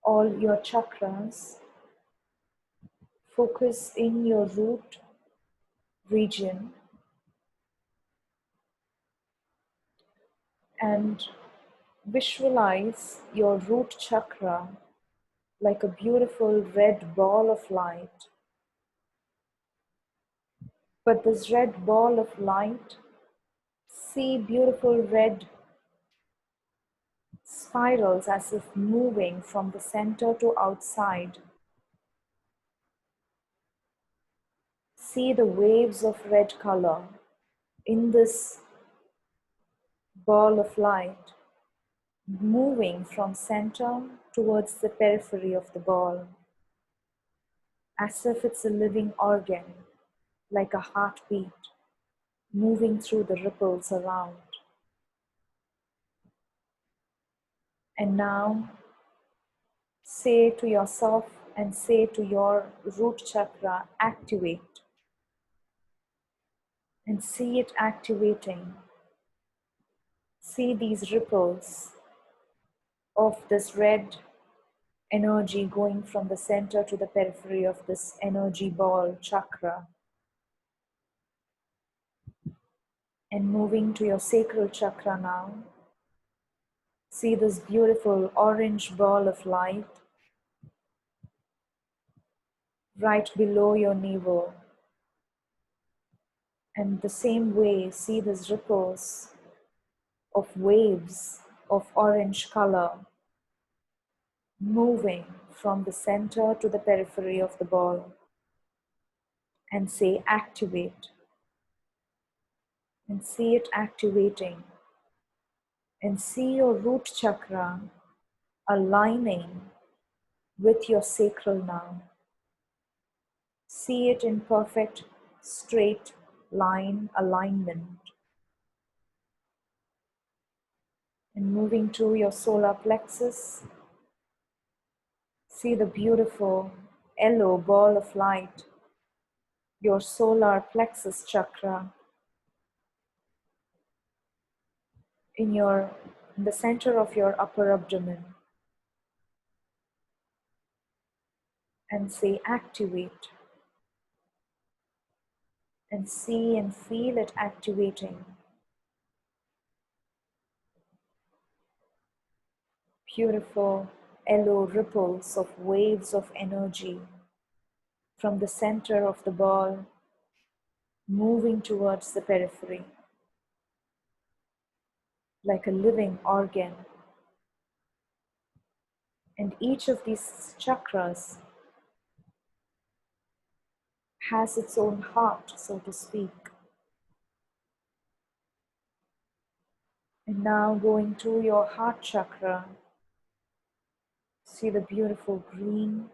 all your chakras. Focus in your root region and visualize your root chakra like a beautiful red ball of light. But this red ball of light, see beautiful red spirals as if moving from the center to outside. See the waves of red color in this ball of light, moving from center towards the periphery of the ball, as if it's a living organ, like a heartbeat, moving through the ripples around. And now, say to yourself and say to your root chakra, activate. And see it activating. See these ripples of this red energy going from the center to the periphery of this energy ball chakra. And moving to your sacral chakra now. See this beautiful orange ball of light right below your navel. And the same way, see these ripples of waves of orange color moving from the center to the periphery of the ball. And say activate. And see it activating. And see your root chakra aligning with your sacral now. See it in perfect straight line alignment. And moving to your solar plexus, see the beautiful yellow ball of light, your solar plexus chakra, in the center of your upper abdomen. And say activate. And see and feel it activating. Beautiful yellow ripples of waves of energy from the center of the ball moving towards the periphery like a living organ. And each of these chakras has its own heart, so to speak. And now going to your heart chakra, see the beautiful green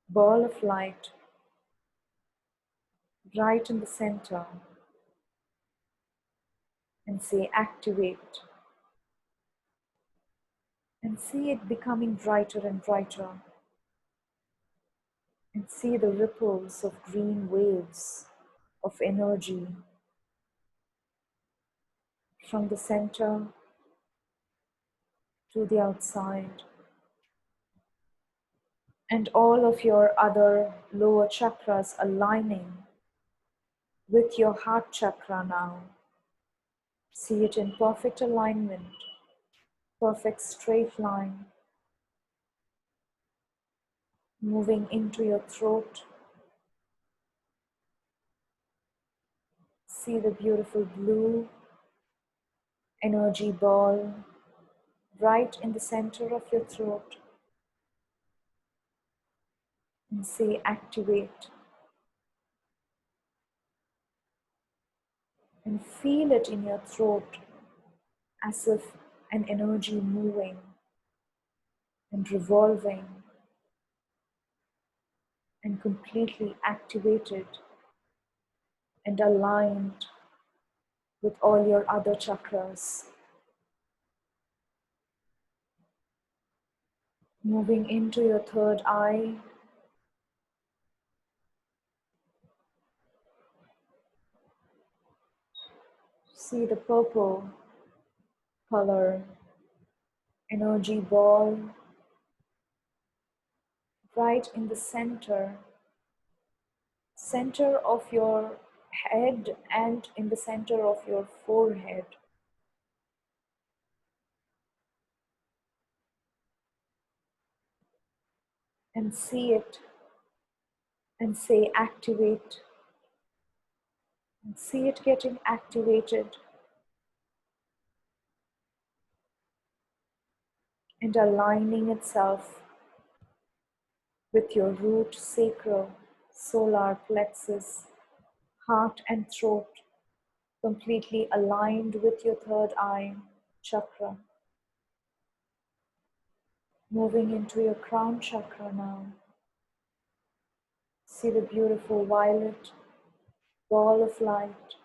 ball of light right in the center. And say activate. And see it becoming brighter and brighter. And see the ripples of green waves of energy from the center to the outside. And all of your other lower chakras aligning with your heart chakra now. See it in perfect alignment, perfect straight line, moving into your throat. See the beautiful blue energy ball right in the center of your throat. And say activate. And feel it in your throat as if an energy moving and revolving and completely activated and aligned with all your other chakras. Moving into your third eye, see the purple color energy ball right in the center of your head and in the center of your forehead. And see it and say activate, and see it getting activated and aligning itself with your root, sacral, solar plexus, heart and throat, completely aligned with your third eye chakra. Moving into your crown chakra now. See the beautiful violet ball of light.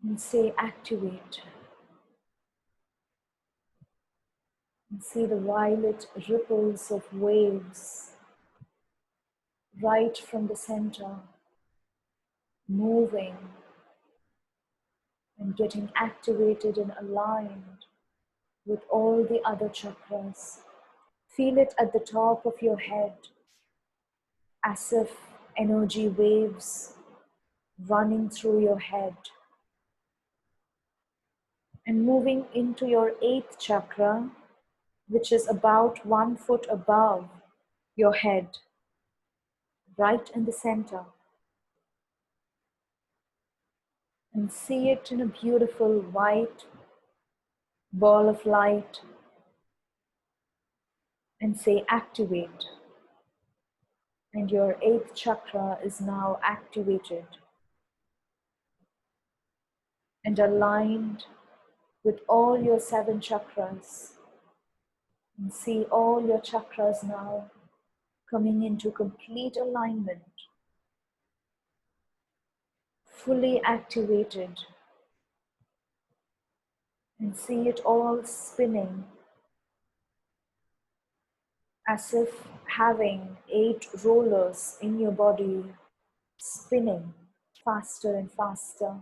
And say activate. And see the violet ripples of waves right from the center, moving and getting activated and aligned with all the other chakras. Feel it at the top of your head, as if energy waves running through your head. And moving into your 8th chakra, which is about 1 foot above your head, right in the center. And see it in a beautiful white ball of light. And say activate. And your 8th chakra is now activated and aligned with all your 7 chakras. And see all your chakras now coming into complete alignment, fully activated. And see it all spinning as if having 8 rollers in your body, spinning faster and faster.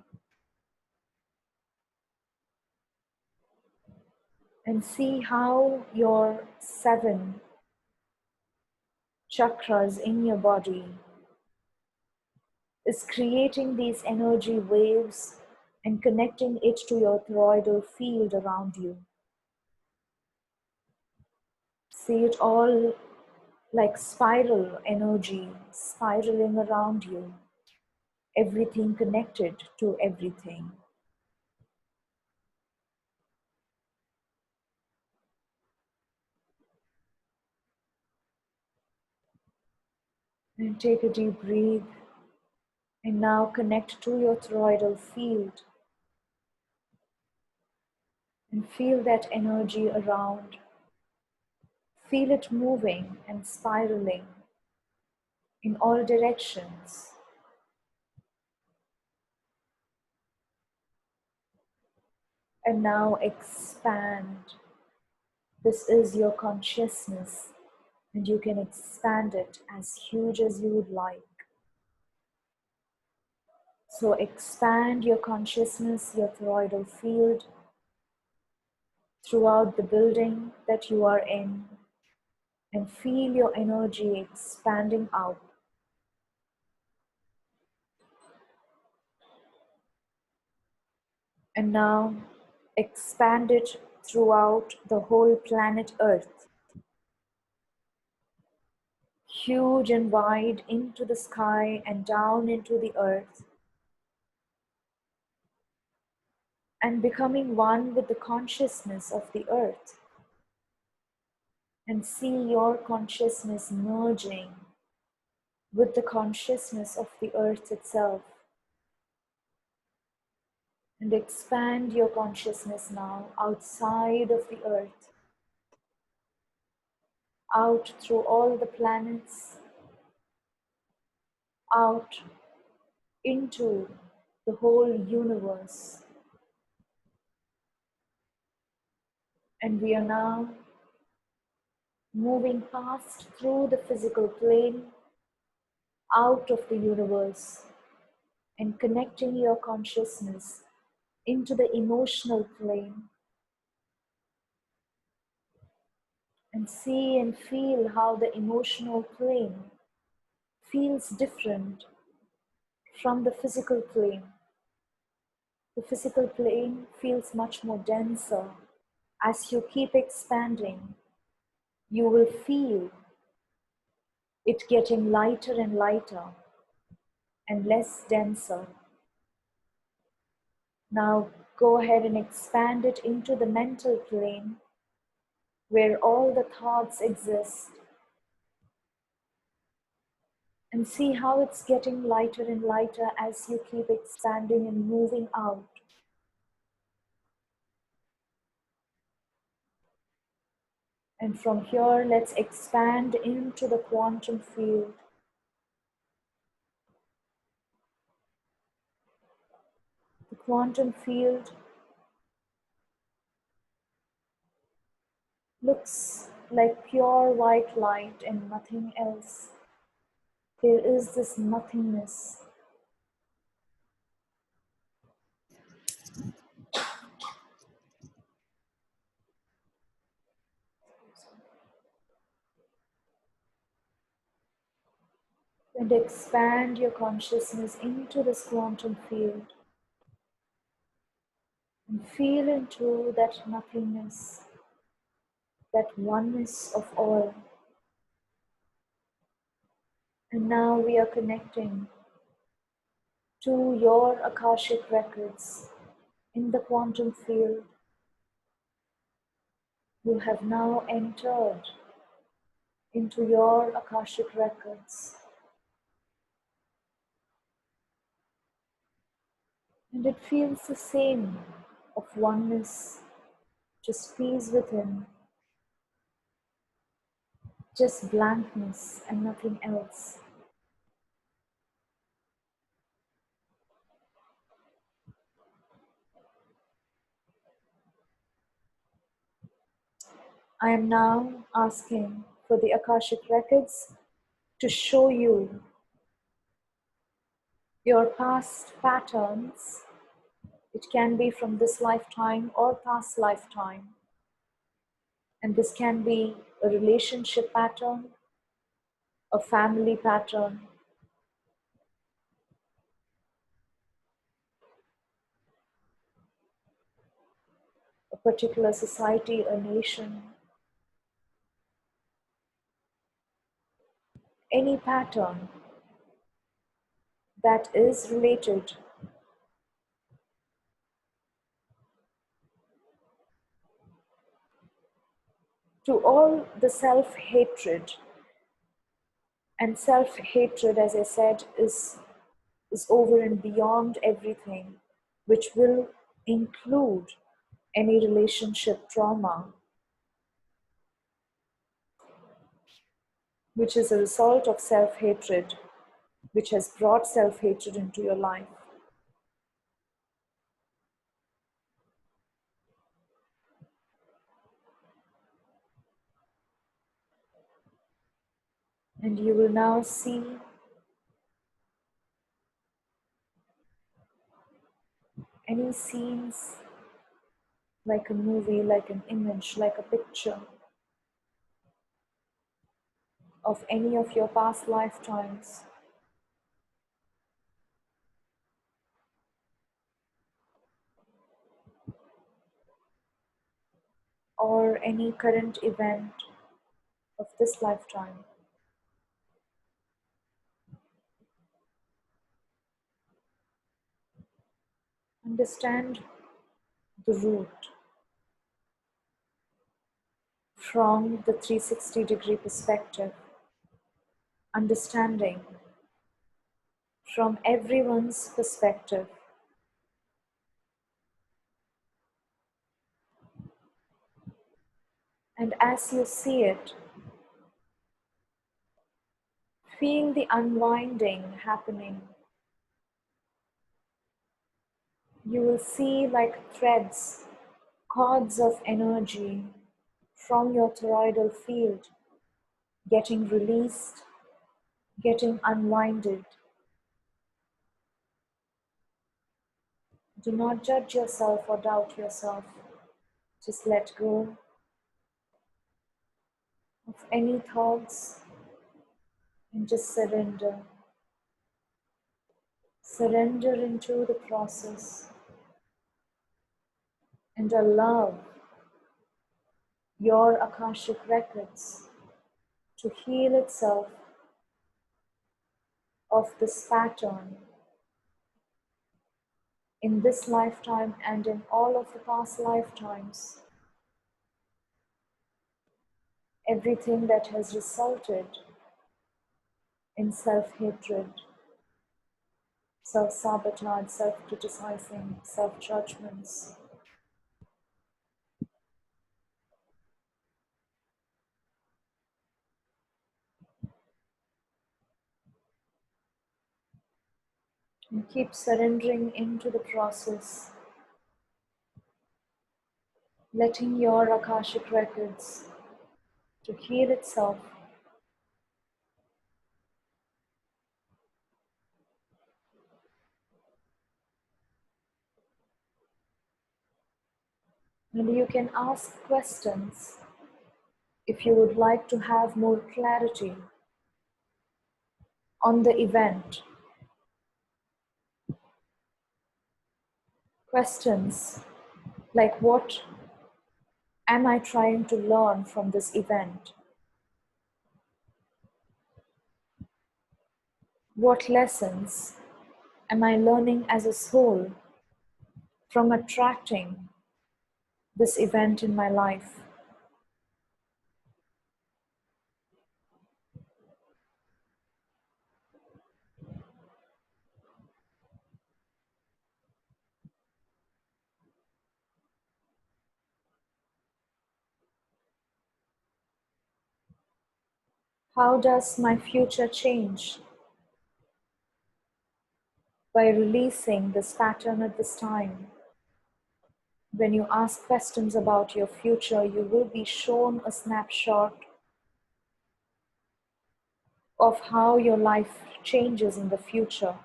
And see how your 7 chakras in your body is creating these energy waves and connecting it to your toroidal field around you. See it all like spiral energy spiraling around you, everything connected to everything. And take a deep breath and now connect to your toroidal field and feel that energy around. Feel it moving and spiraling in all directions. And now expand. This is your consciousness, and you can expand it as huge as you would like. So expand your consciousness, your toroidal field, throughout the building that you are in, and feel your energy expanding out. And now expand it throughout the whole planet Earth, huge and wide into the sky and down into the earth, and becoming one with the consciousness of the earth. And see your consciousness merging with the consciousness of the earth itself. And expand your consciousness now outside of the earth, out through all the planets, out into the whole universe. And we are now moving past through the physical plane, out of the universe, and connecting your consciousness into the emotional plane. And see and feel how the emotional plane feels different from the physical plane. The physical plane feels much more denser. As you keep expanding, you will feel it getting lighter and lighter and less denser. Now go ahead and expand it into the mental plane where all the thoughts exist, and see how it's getting lighter and lighter as you keep expanding and moving out. And from here, let's expand into the quantum field. The quantum field looks like pure white light and nothing else. There is this nothingness. And expand your consciousness into this quantum field. And feel into that nothingness, that oneness of all. And now we are connecting to your Akashic records in the quantum field. You have now entered into your Akashic records. And it feels the same of oneness, just peace within, just blankness and nothing else. I am now asking for the Akashic records to show you your past patterns. It can be from this lifetime or past lifetime. And this can be a relationship pattern, a family pattern, a particular society, a nation, any pattern that is related to all the self-hatred. And self-hatred, as I said, is over and beyond everything, which will include any relationship trauma, which is a result of self-hatred, which has brought self-hatred into your life. And you will now see any scenes like a movie, like an image, like a picture of any of your past lifetimes. Or any current event of this lifetime. Understand the root from the 360-degree perspective, understanding from everyone's perspective. And as you see it, Feel the unwinding happening. You will see like threads, cords of energy from your toroidal field getting released, getting unwinded. Do not judge yourself or doubt yourself. Just let go of any thoughts and just surrender. Surrender into the process and allow your Akashic records to heal itself of this pattern in this lifetime and in all of the past lifetimes. Everything that has resulted in self-hatred, self-sabotage, self-criticizing, self-judgments. And keep surrendering into the process, letting your Akashic records to heal itself. And you can ask questions if you would like to have more clarity on the event. Questions like, what am I trying to learn from this event? What lessons am I learning as a soul from attracting this event in my life? How does my future change by releasing this pattern at this time? When you ask questions about your future, you will be shown a snapshot of how your life changes in the future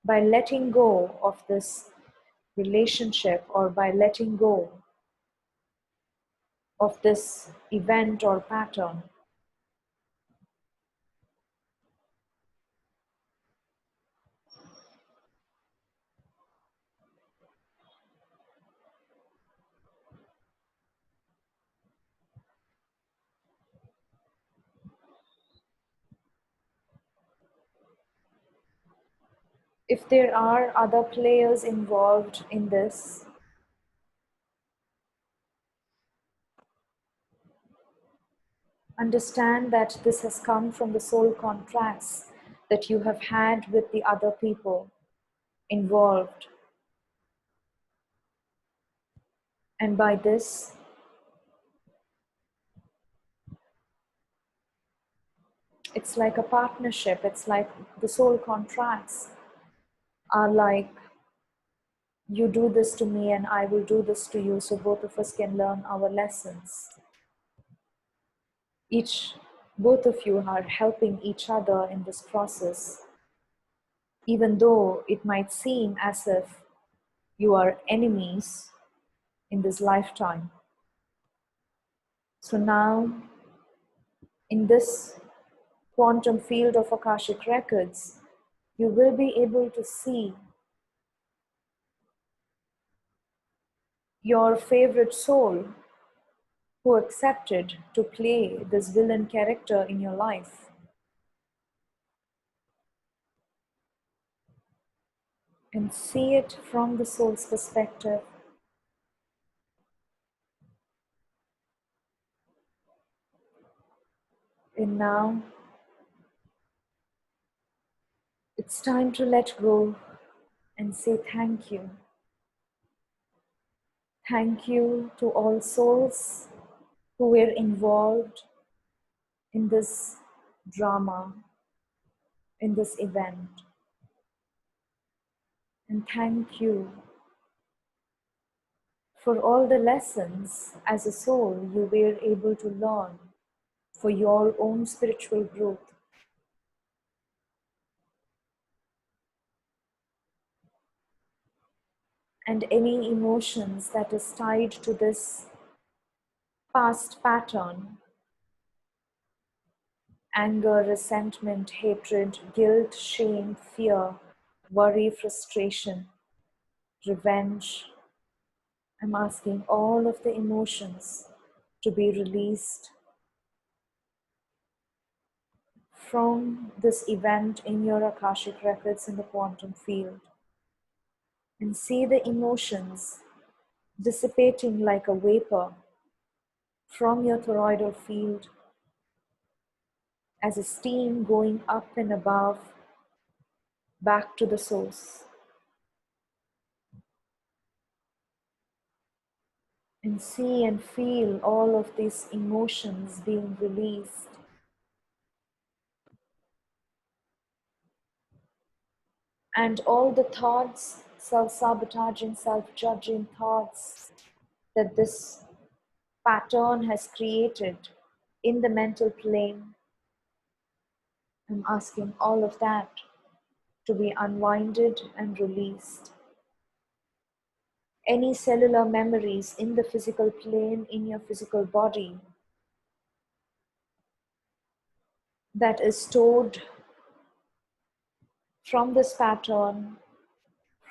by letting go of this relationship or by letting go of this event or pattern. If there are other players involved in this, understand that this has come from the soul contracts that you have had with the other people involved. And by this, it's like a partnership. It's like the soul contracts are like, you do this to me and I will do this to you, so both of us can learn our lessons. Both of you are helping each other in this process, even though it might seem as if you are enemies in this lifetime. So now, in this quantum field of Akashic records, you will be able to see your favorite soul who accepted to play this villain character in your life. And see it from the soul's perspective. And now, it's time to let go and say thank you. Thank you to all souls who were involved in this drama, in this event. And thank you for all the lessons as a soul you were able to learn for your own spiritual growth. And any emotions that is tied to this past pattern, anger, resentment, hatred, guilt, shame, fear, worry, frustration, revenge. I'm asking all of the emotions to be released from this event in your Akashic records in the quantum field. And see the emotions dissipating like a vapor from your toroidal field as a steam going up and above back to the source. And see and feel all of these emotions being released. And all the thoughts, self-sabotaging, self-judging thoughts that this pattern has created in the mental plane, I'm asking all of that to be unwinded and released. Any cellular memories in the physical plane, in your physical body, that is stored from this pattern,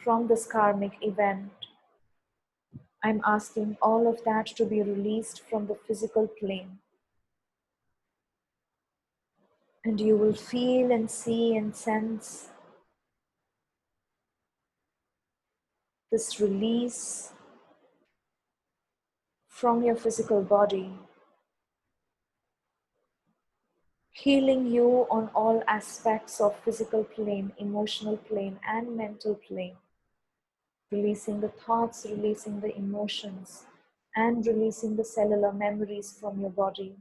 from this karmic event, I'm asking all of that to be released from the physical plane. And you will feel and see and sense this release from your physical body, healing you on all aspects of physical plane, emotional plane, and mental plane. Releasing the thoughts, releasing the emotions, and releasing the cellular memories from your body.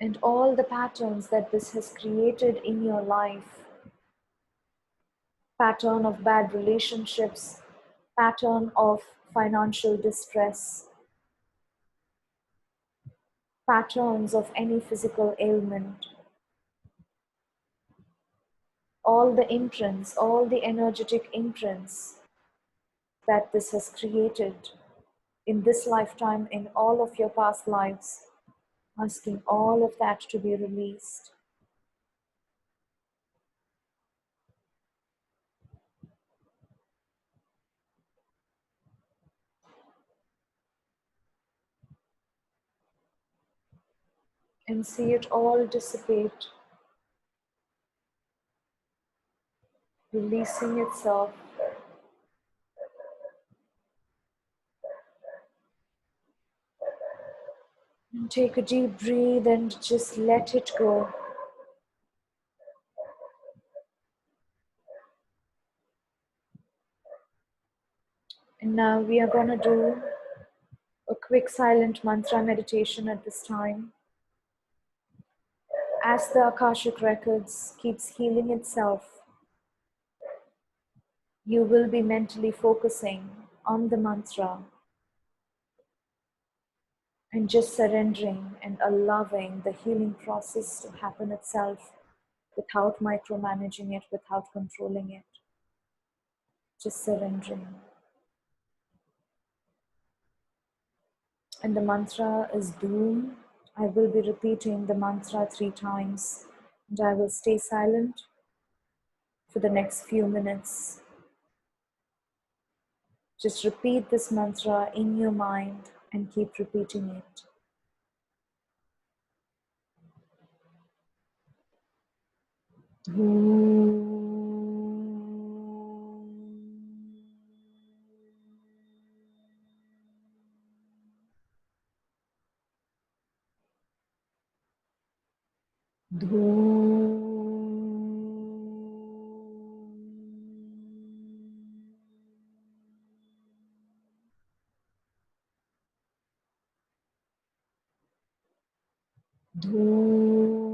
And all the patterns that this has created in your life, pattern of bad relationships, pattern of financial distress, patterns of any physical ailment, all the imprints, all the energetic imprints that this has created in this lifetime, in all of your past lives, asking all of that to be released. And see it all dissipate, releasing itself. And take a deep breath and just let it go. And now we are going to do a quick silent mantra meditation at this time. As the Akashic Records keeps healing itself, you will be mentally focusing on the mantra and just surrendering and allowing the healing process to happen itself without micromanaging it, without controlling it. Just surrendering. And the mantra is Doom. I will be repeating the mantra 3 times, and I will stay silent for the next few minutes. Just repeat this mantra in your mind and keep repeating it. Dhu.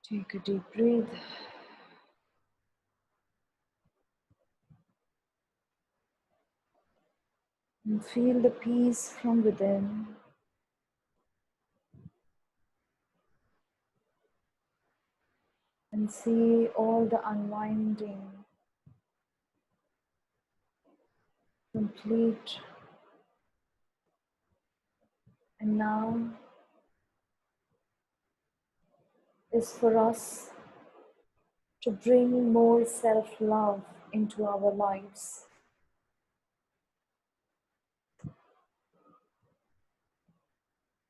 Take a deep breath. And feel the peace from within. And see all the unwinding complete. And now is for us to bring more self-love into our lives.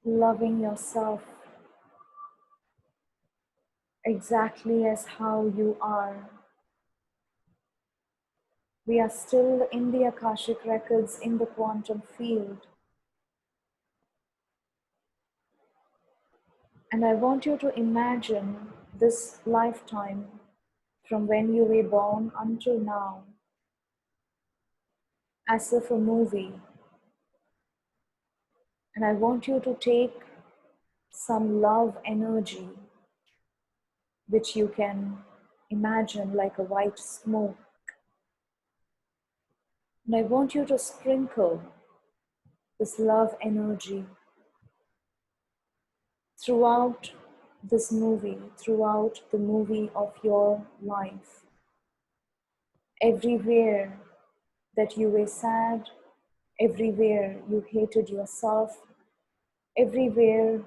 Loving yourself exactly as how you are. We are still in the Akashic records in the quantum field. And I want you to imagine this lifetime from when you were born until now as if a movie. And I want you to take some love energy, which you can imagine like a white smoke. And I want you to sprinkle this love energy throughout this movie, throughout the movie of your life. Everywhere that you were sad, everywhere you hated yourself, everywhere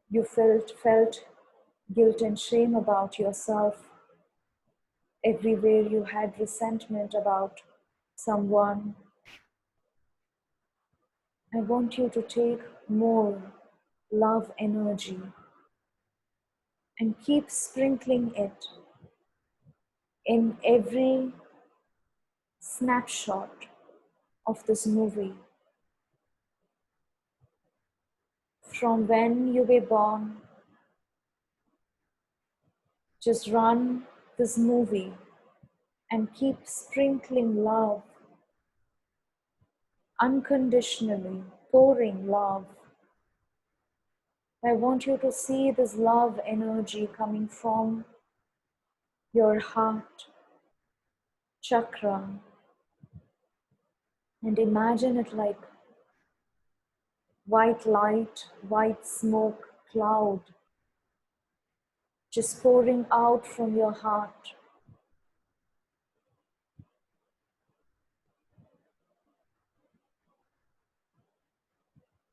you felt guilt and shame about yourself, everywhere you had resentment about someone, I want you to take more love energy and keep sprinkling it in every snapshot of this movie. From when you were born, just run this movie and keep sprinkling love, unconditionally pouring love. I want you to see this love energy coming from your heart chakra and imagine it like white light, white smoke cloud just pouring out from your heart.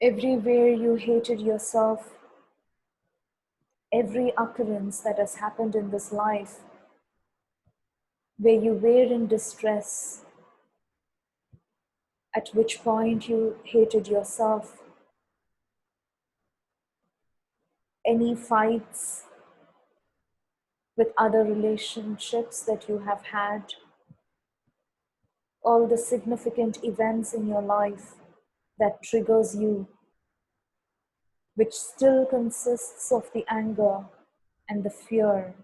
Everywhere you hated yourself, every occurrence that has happened in this life where you were in distress, at which point you hated yourself, any fights with other relationships that you have had, all the significant events in your life that triggers you, which still consists of the anger and the fear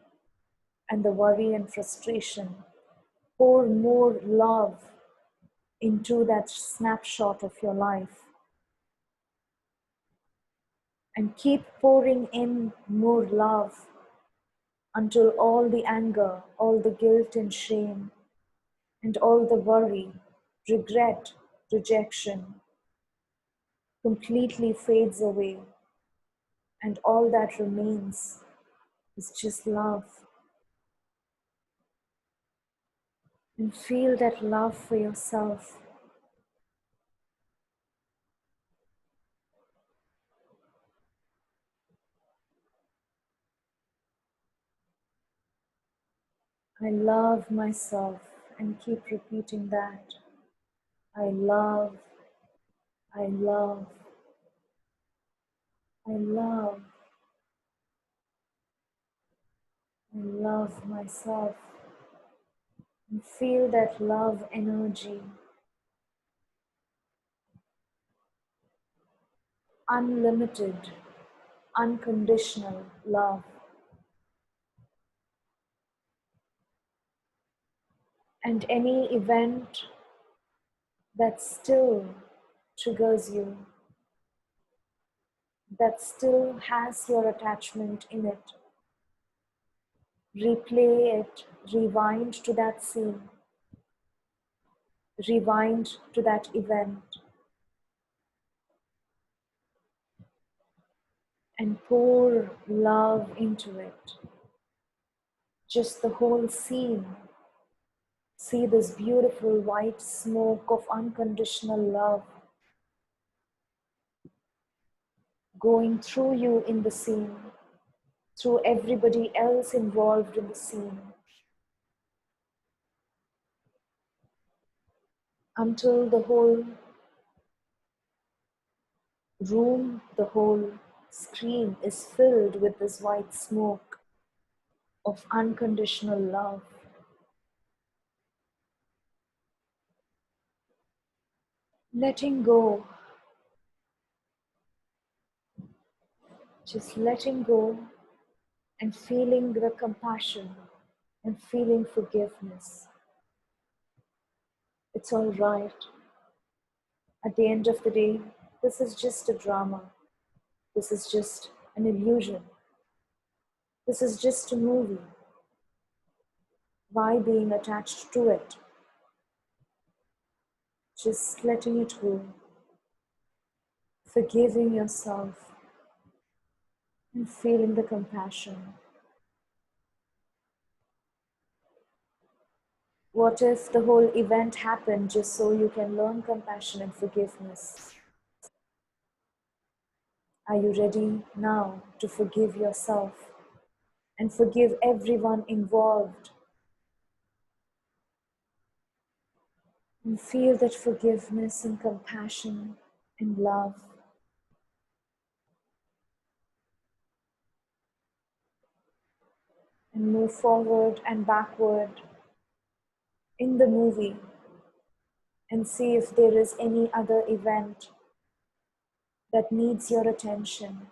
and the worry and frustration. Pour more love into that snapshot of your life and keep pouring in more love until all the anger, all the guilt and shame, and all the worry, regret, rejection completely fades away, and all that remains is just love. And feel that love for yourself. I love myself, and keep repeating that. I love, I love, I love, I love myself. And feel that love energy, unlimited, unconditional love. And any event that still triggers you, that still has your attachment in it, replay it, rewind to that scene, rewind to that event, and pour love into it. Just the whole scene. See this beautiful white smoke of unconditional love going through you in the scene, through everybody else involved in the scene, until the whole room, the whole screen is filled with this white smoke of unconditional love. Letting go, just letting go and feeling the compassion and feeling forgiveness. It's all right. At the end of the day, this is just a drama. This is just an illusion. This is just a movie. Why being attached to it? Just letting it go. Forgiving yourself and feeling the compassion. What if the whole event happened just so you can learn compassion and forgiveness? Are you ready now to forgive yourself and forgive everyone involved? And feel that forgiveness and compassion and love. And move forward and backward in the movie and see if there is any other event that needs your attention.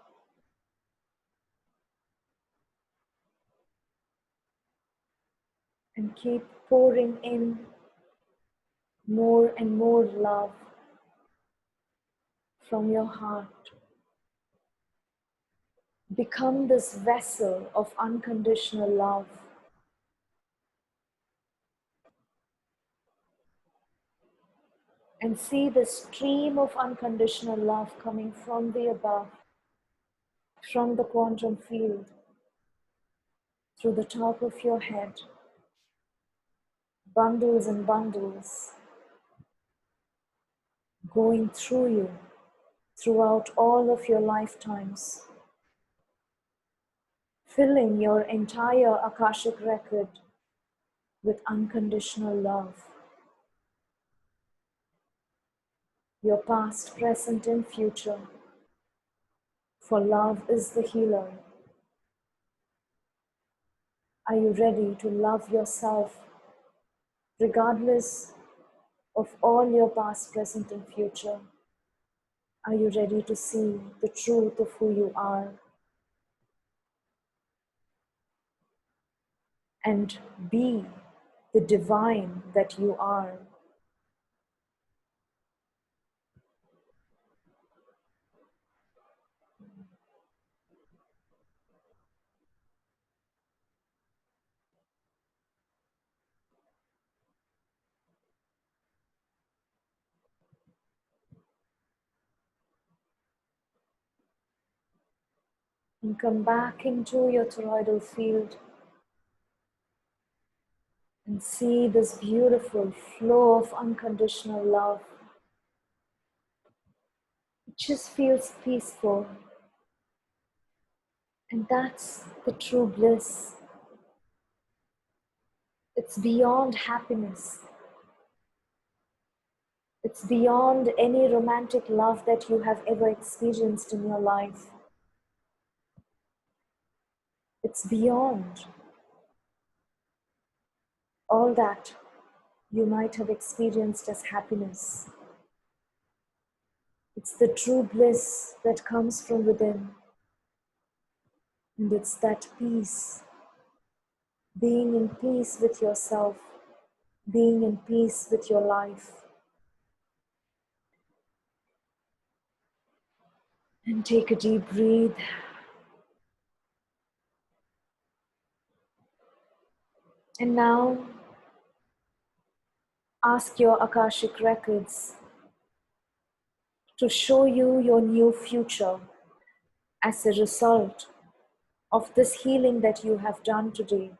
And keep pouring in more and more love from your heart. Become this vessel of unconditional love. And see the stream of unconditional love coming from the above, from the quantum field, through the top of your head, bundles and bundles, going through you, throughout all of your lifetimes, filling your entire Akashic record with unconditional love. Your past, present, and future. For love is the healer. Are you ready to love yourself regardless of all your past, present, and future? Are you ready to see the truth of who you are and be the divine that you are? And come back into your toroidal field and see this beautiful flow of unconditional love. It just feels peaceful. And that's the true bliss. It's beyond happiness. It's beyond any romantic love that you have ever experienced in your life. It's beyond all that you might have experienced as happiness. It's the true bliss that comes from within. And it's that peace, being in peace with yourself, being in peace with your life. And take a deep breath. And now, ask your Akashic records to show you your new future as a result of this healing that you have done today.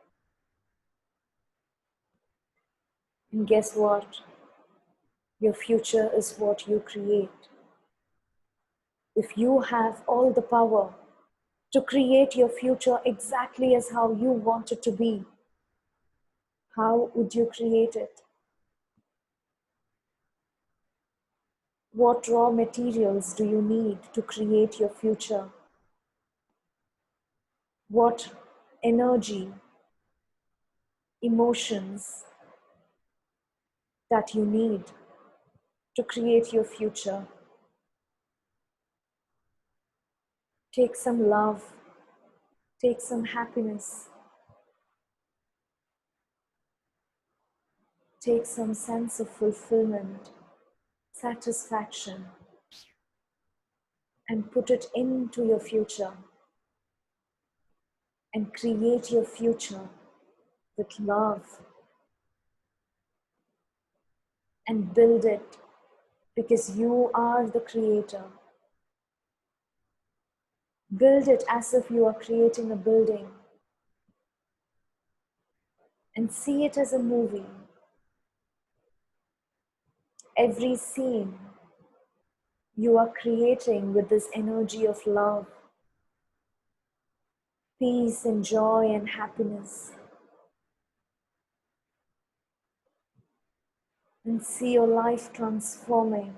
And guess what? Your future is what you create. If you have all the power to create your future exactly as how you want it to be, how would you create it? What raw materials do you need to create your future? What energy, emotions that you need to create your future? Take some love, take some happiness, take some sense of fulfillment, satisfaction, and put it into your future and create your future with love and build it because you are the creator. Build it as if you are creating a building and see it as a movie. Every scene you are creating with this energy of love, peace and joy and happiness. And see your life transforming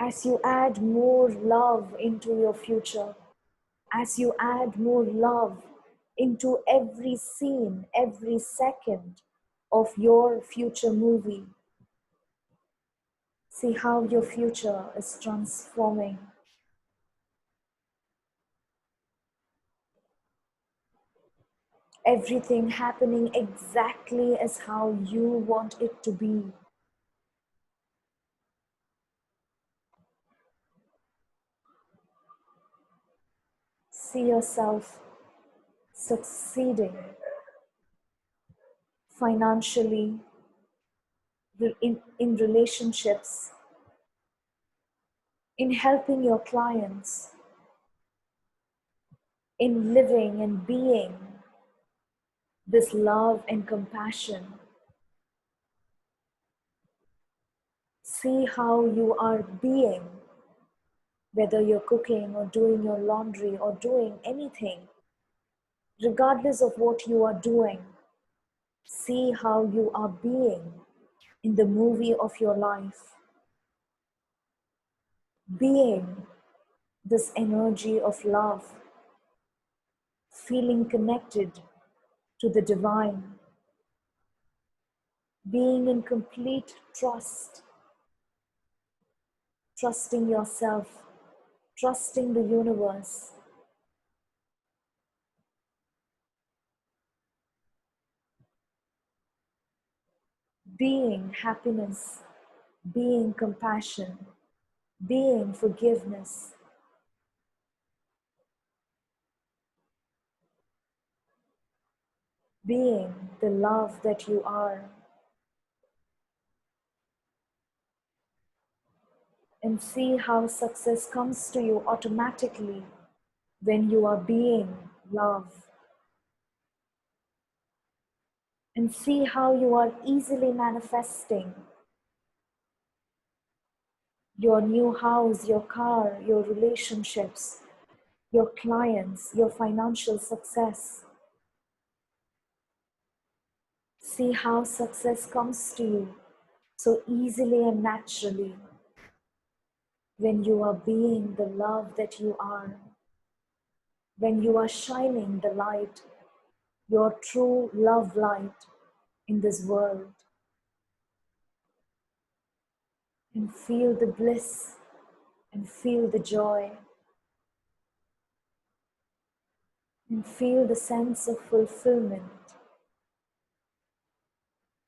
as you add more love into your future, as you add more love into every scene, every second of your future movie. See how your future is transforming. Everything happening exactly as how you want it to be. See yourself succeeding financially, in relationships, in helping your clients, in living and being this love and compassion. See how you are being, whether you're cooking or doing your laundry or doing anything, regardless of what you are doing. See how you are being in the movie of your life. Being this energy of love, feeling connected to the divine, being in complete trust, trusting yourself, trusting the universe. Being happiness, being compassion, being forgiveness, being the love that you are. And see how success comes to you automatically when you are being love. And see how you are easily manifesting your new house, your car, your relationships, your clients, your financial success. See how success comes to you so easily and naturally when you are being the love that you are, when you are shining the light, your true love light in this world. And feel the bliss and feel the joy and feel the sense of fulfillment,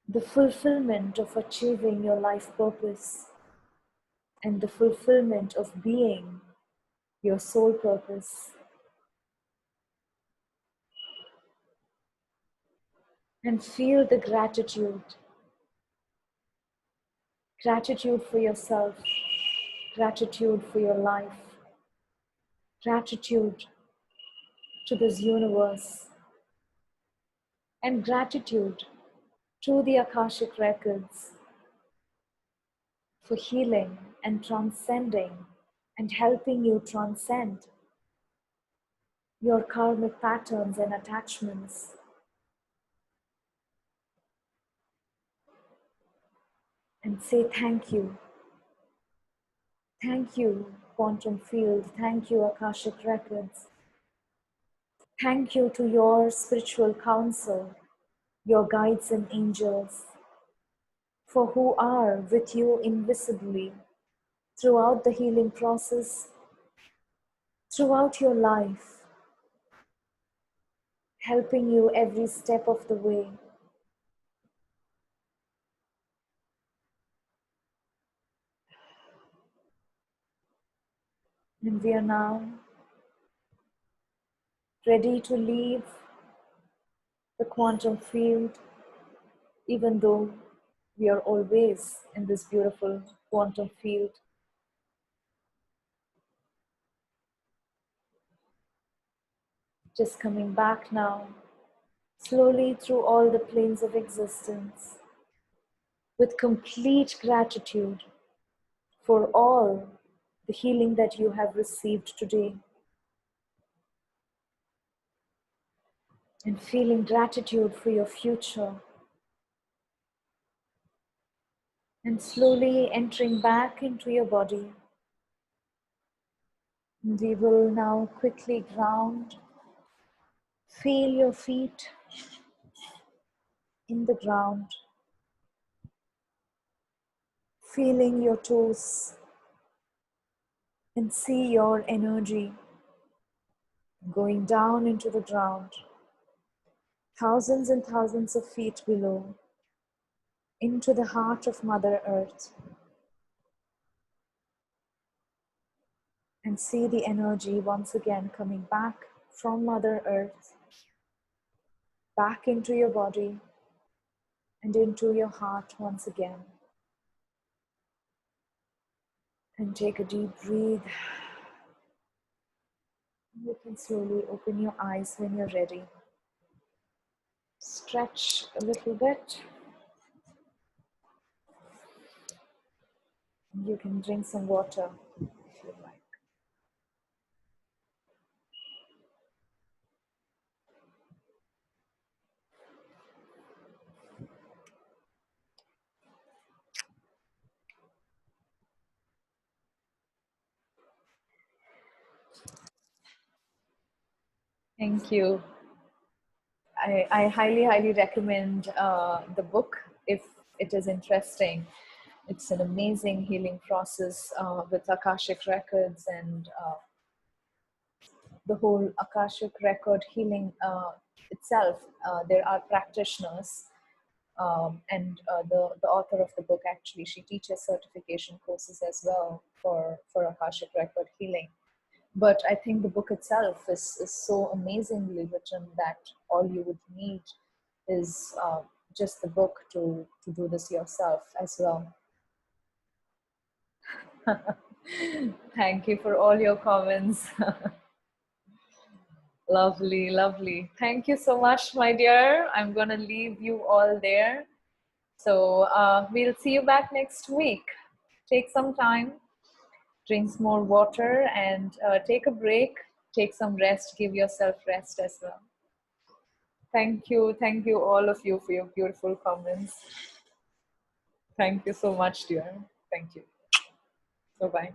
the fulfillment of achieving your life purpose and the fulfillment of being your soul purpose. And feel the gratitude. Gratitude for yourself, gratitude for your life, gratitude to this universe, and gratitude to the Akashic records for healing and transcending and helping you transcend your karmic patterns and attachments. And say thank you. Thank you, quantum field. Thank you, Akashic records. Thank you to your spiritual council, your guides and angels, for who are with you invisibly throughout the healing process, throughout your life, helping you every step of the way. And we are now ready to leave the quantum field, even though we are always in this beautiful quantum field. Just coming back now, slowly through all the planes of existence, with complete gratitude for all the healing that you have received today, and feeling gratitude for your future, and slowly entering back into your body. And we will now quickly ground. Feel your feet in the ground, feeling your toes, and see your energy going down into the ground, thousands and thousands of feet below, into the heart of Mother Earth. And see the energy once again coming back from Mother Earth, back into your body and into your heart once again. And take a deep breath. You can slowly open your eyes when you're ready. Stretch a little bit. You can drink some water if you like. Thank you. I highly, highly recommend the book if it is interesting. It's an amazing healing process with Akashic records and the whole Akashic record healing itself. There are practitioners and the author of the book, actually, she teaches certification courses as well for Akashic record healing. But I think the book itself is so amazingly written that all you would need is just the book to do this yourself as well. Thank you for all your comments. Lovely, lovely. Thank you so much, my dear. I'm going to leave you all there. So we'll see you back next week. Take some time, drink some more water, and take a break. Take some rest. Give yourself rest as well. Thank you all of you for your beautiful comments. Thank you so much, dear. Thank you. Bye-bye.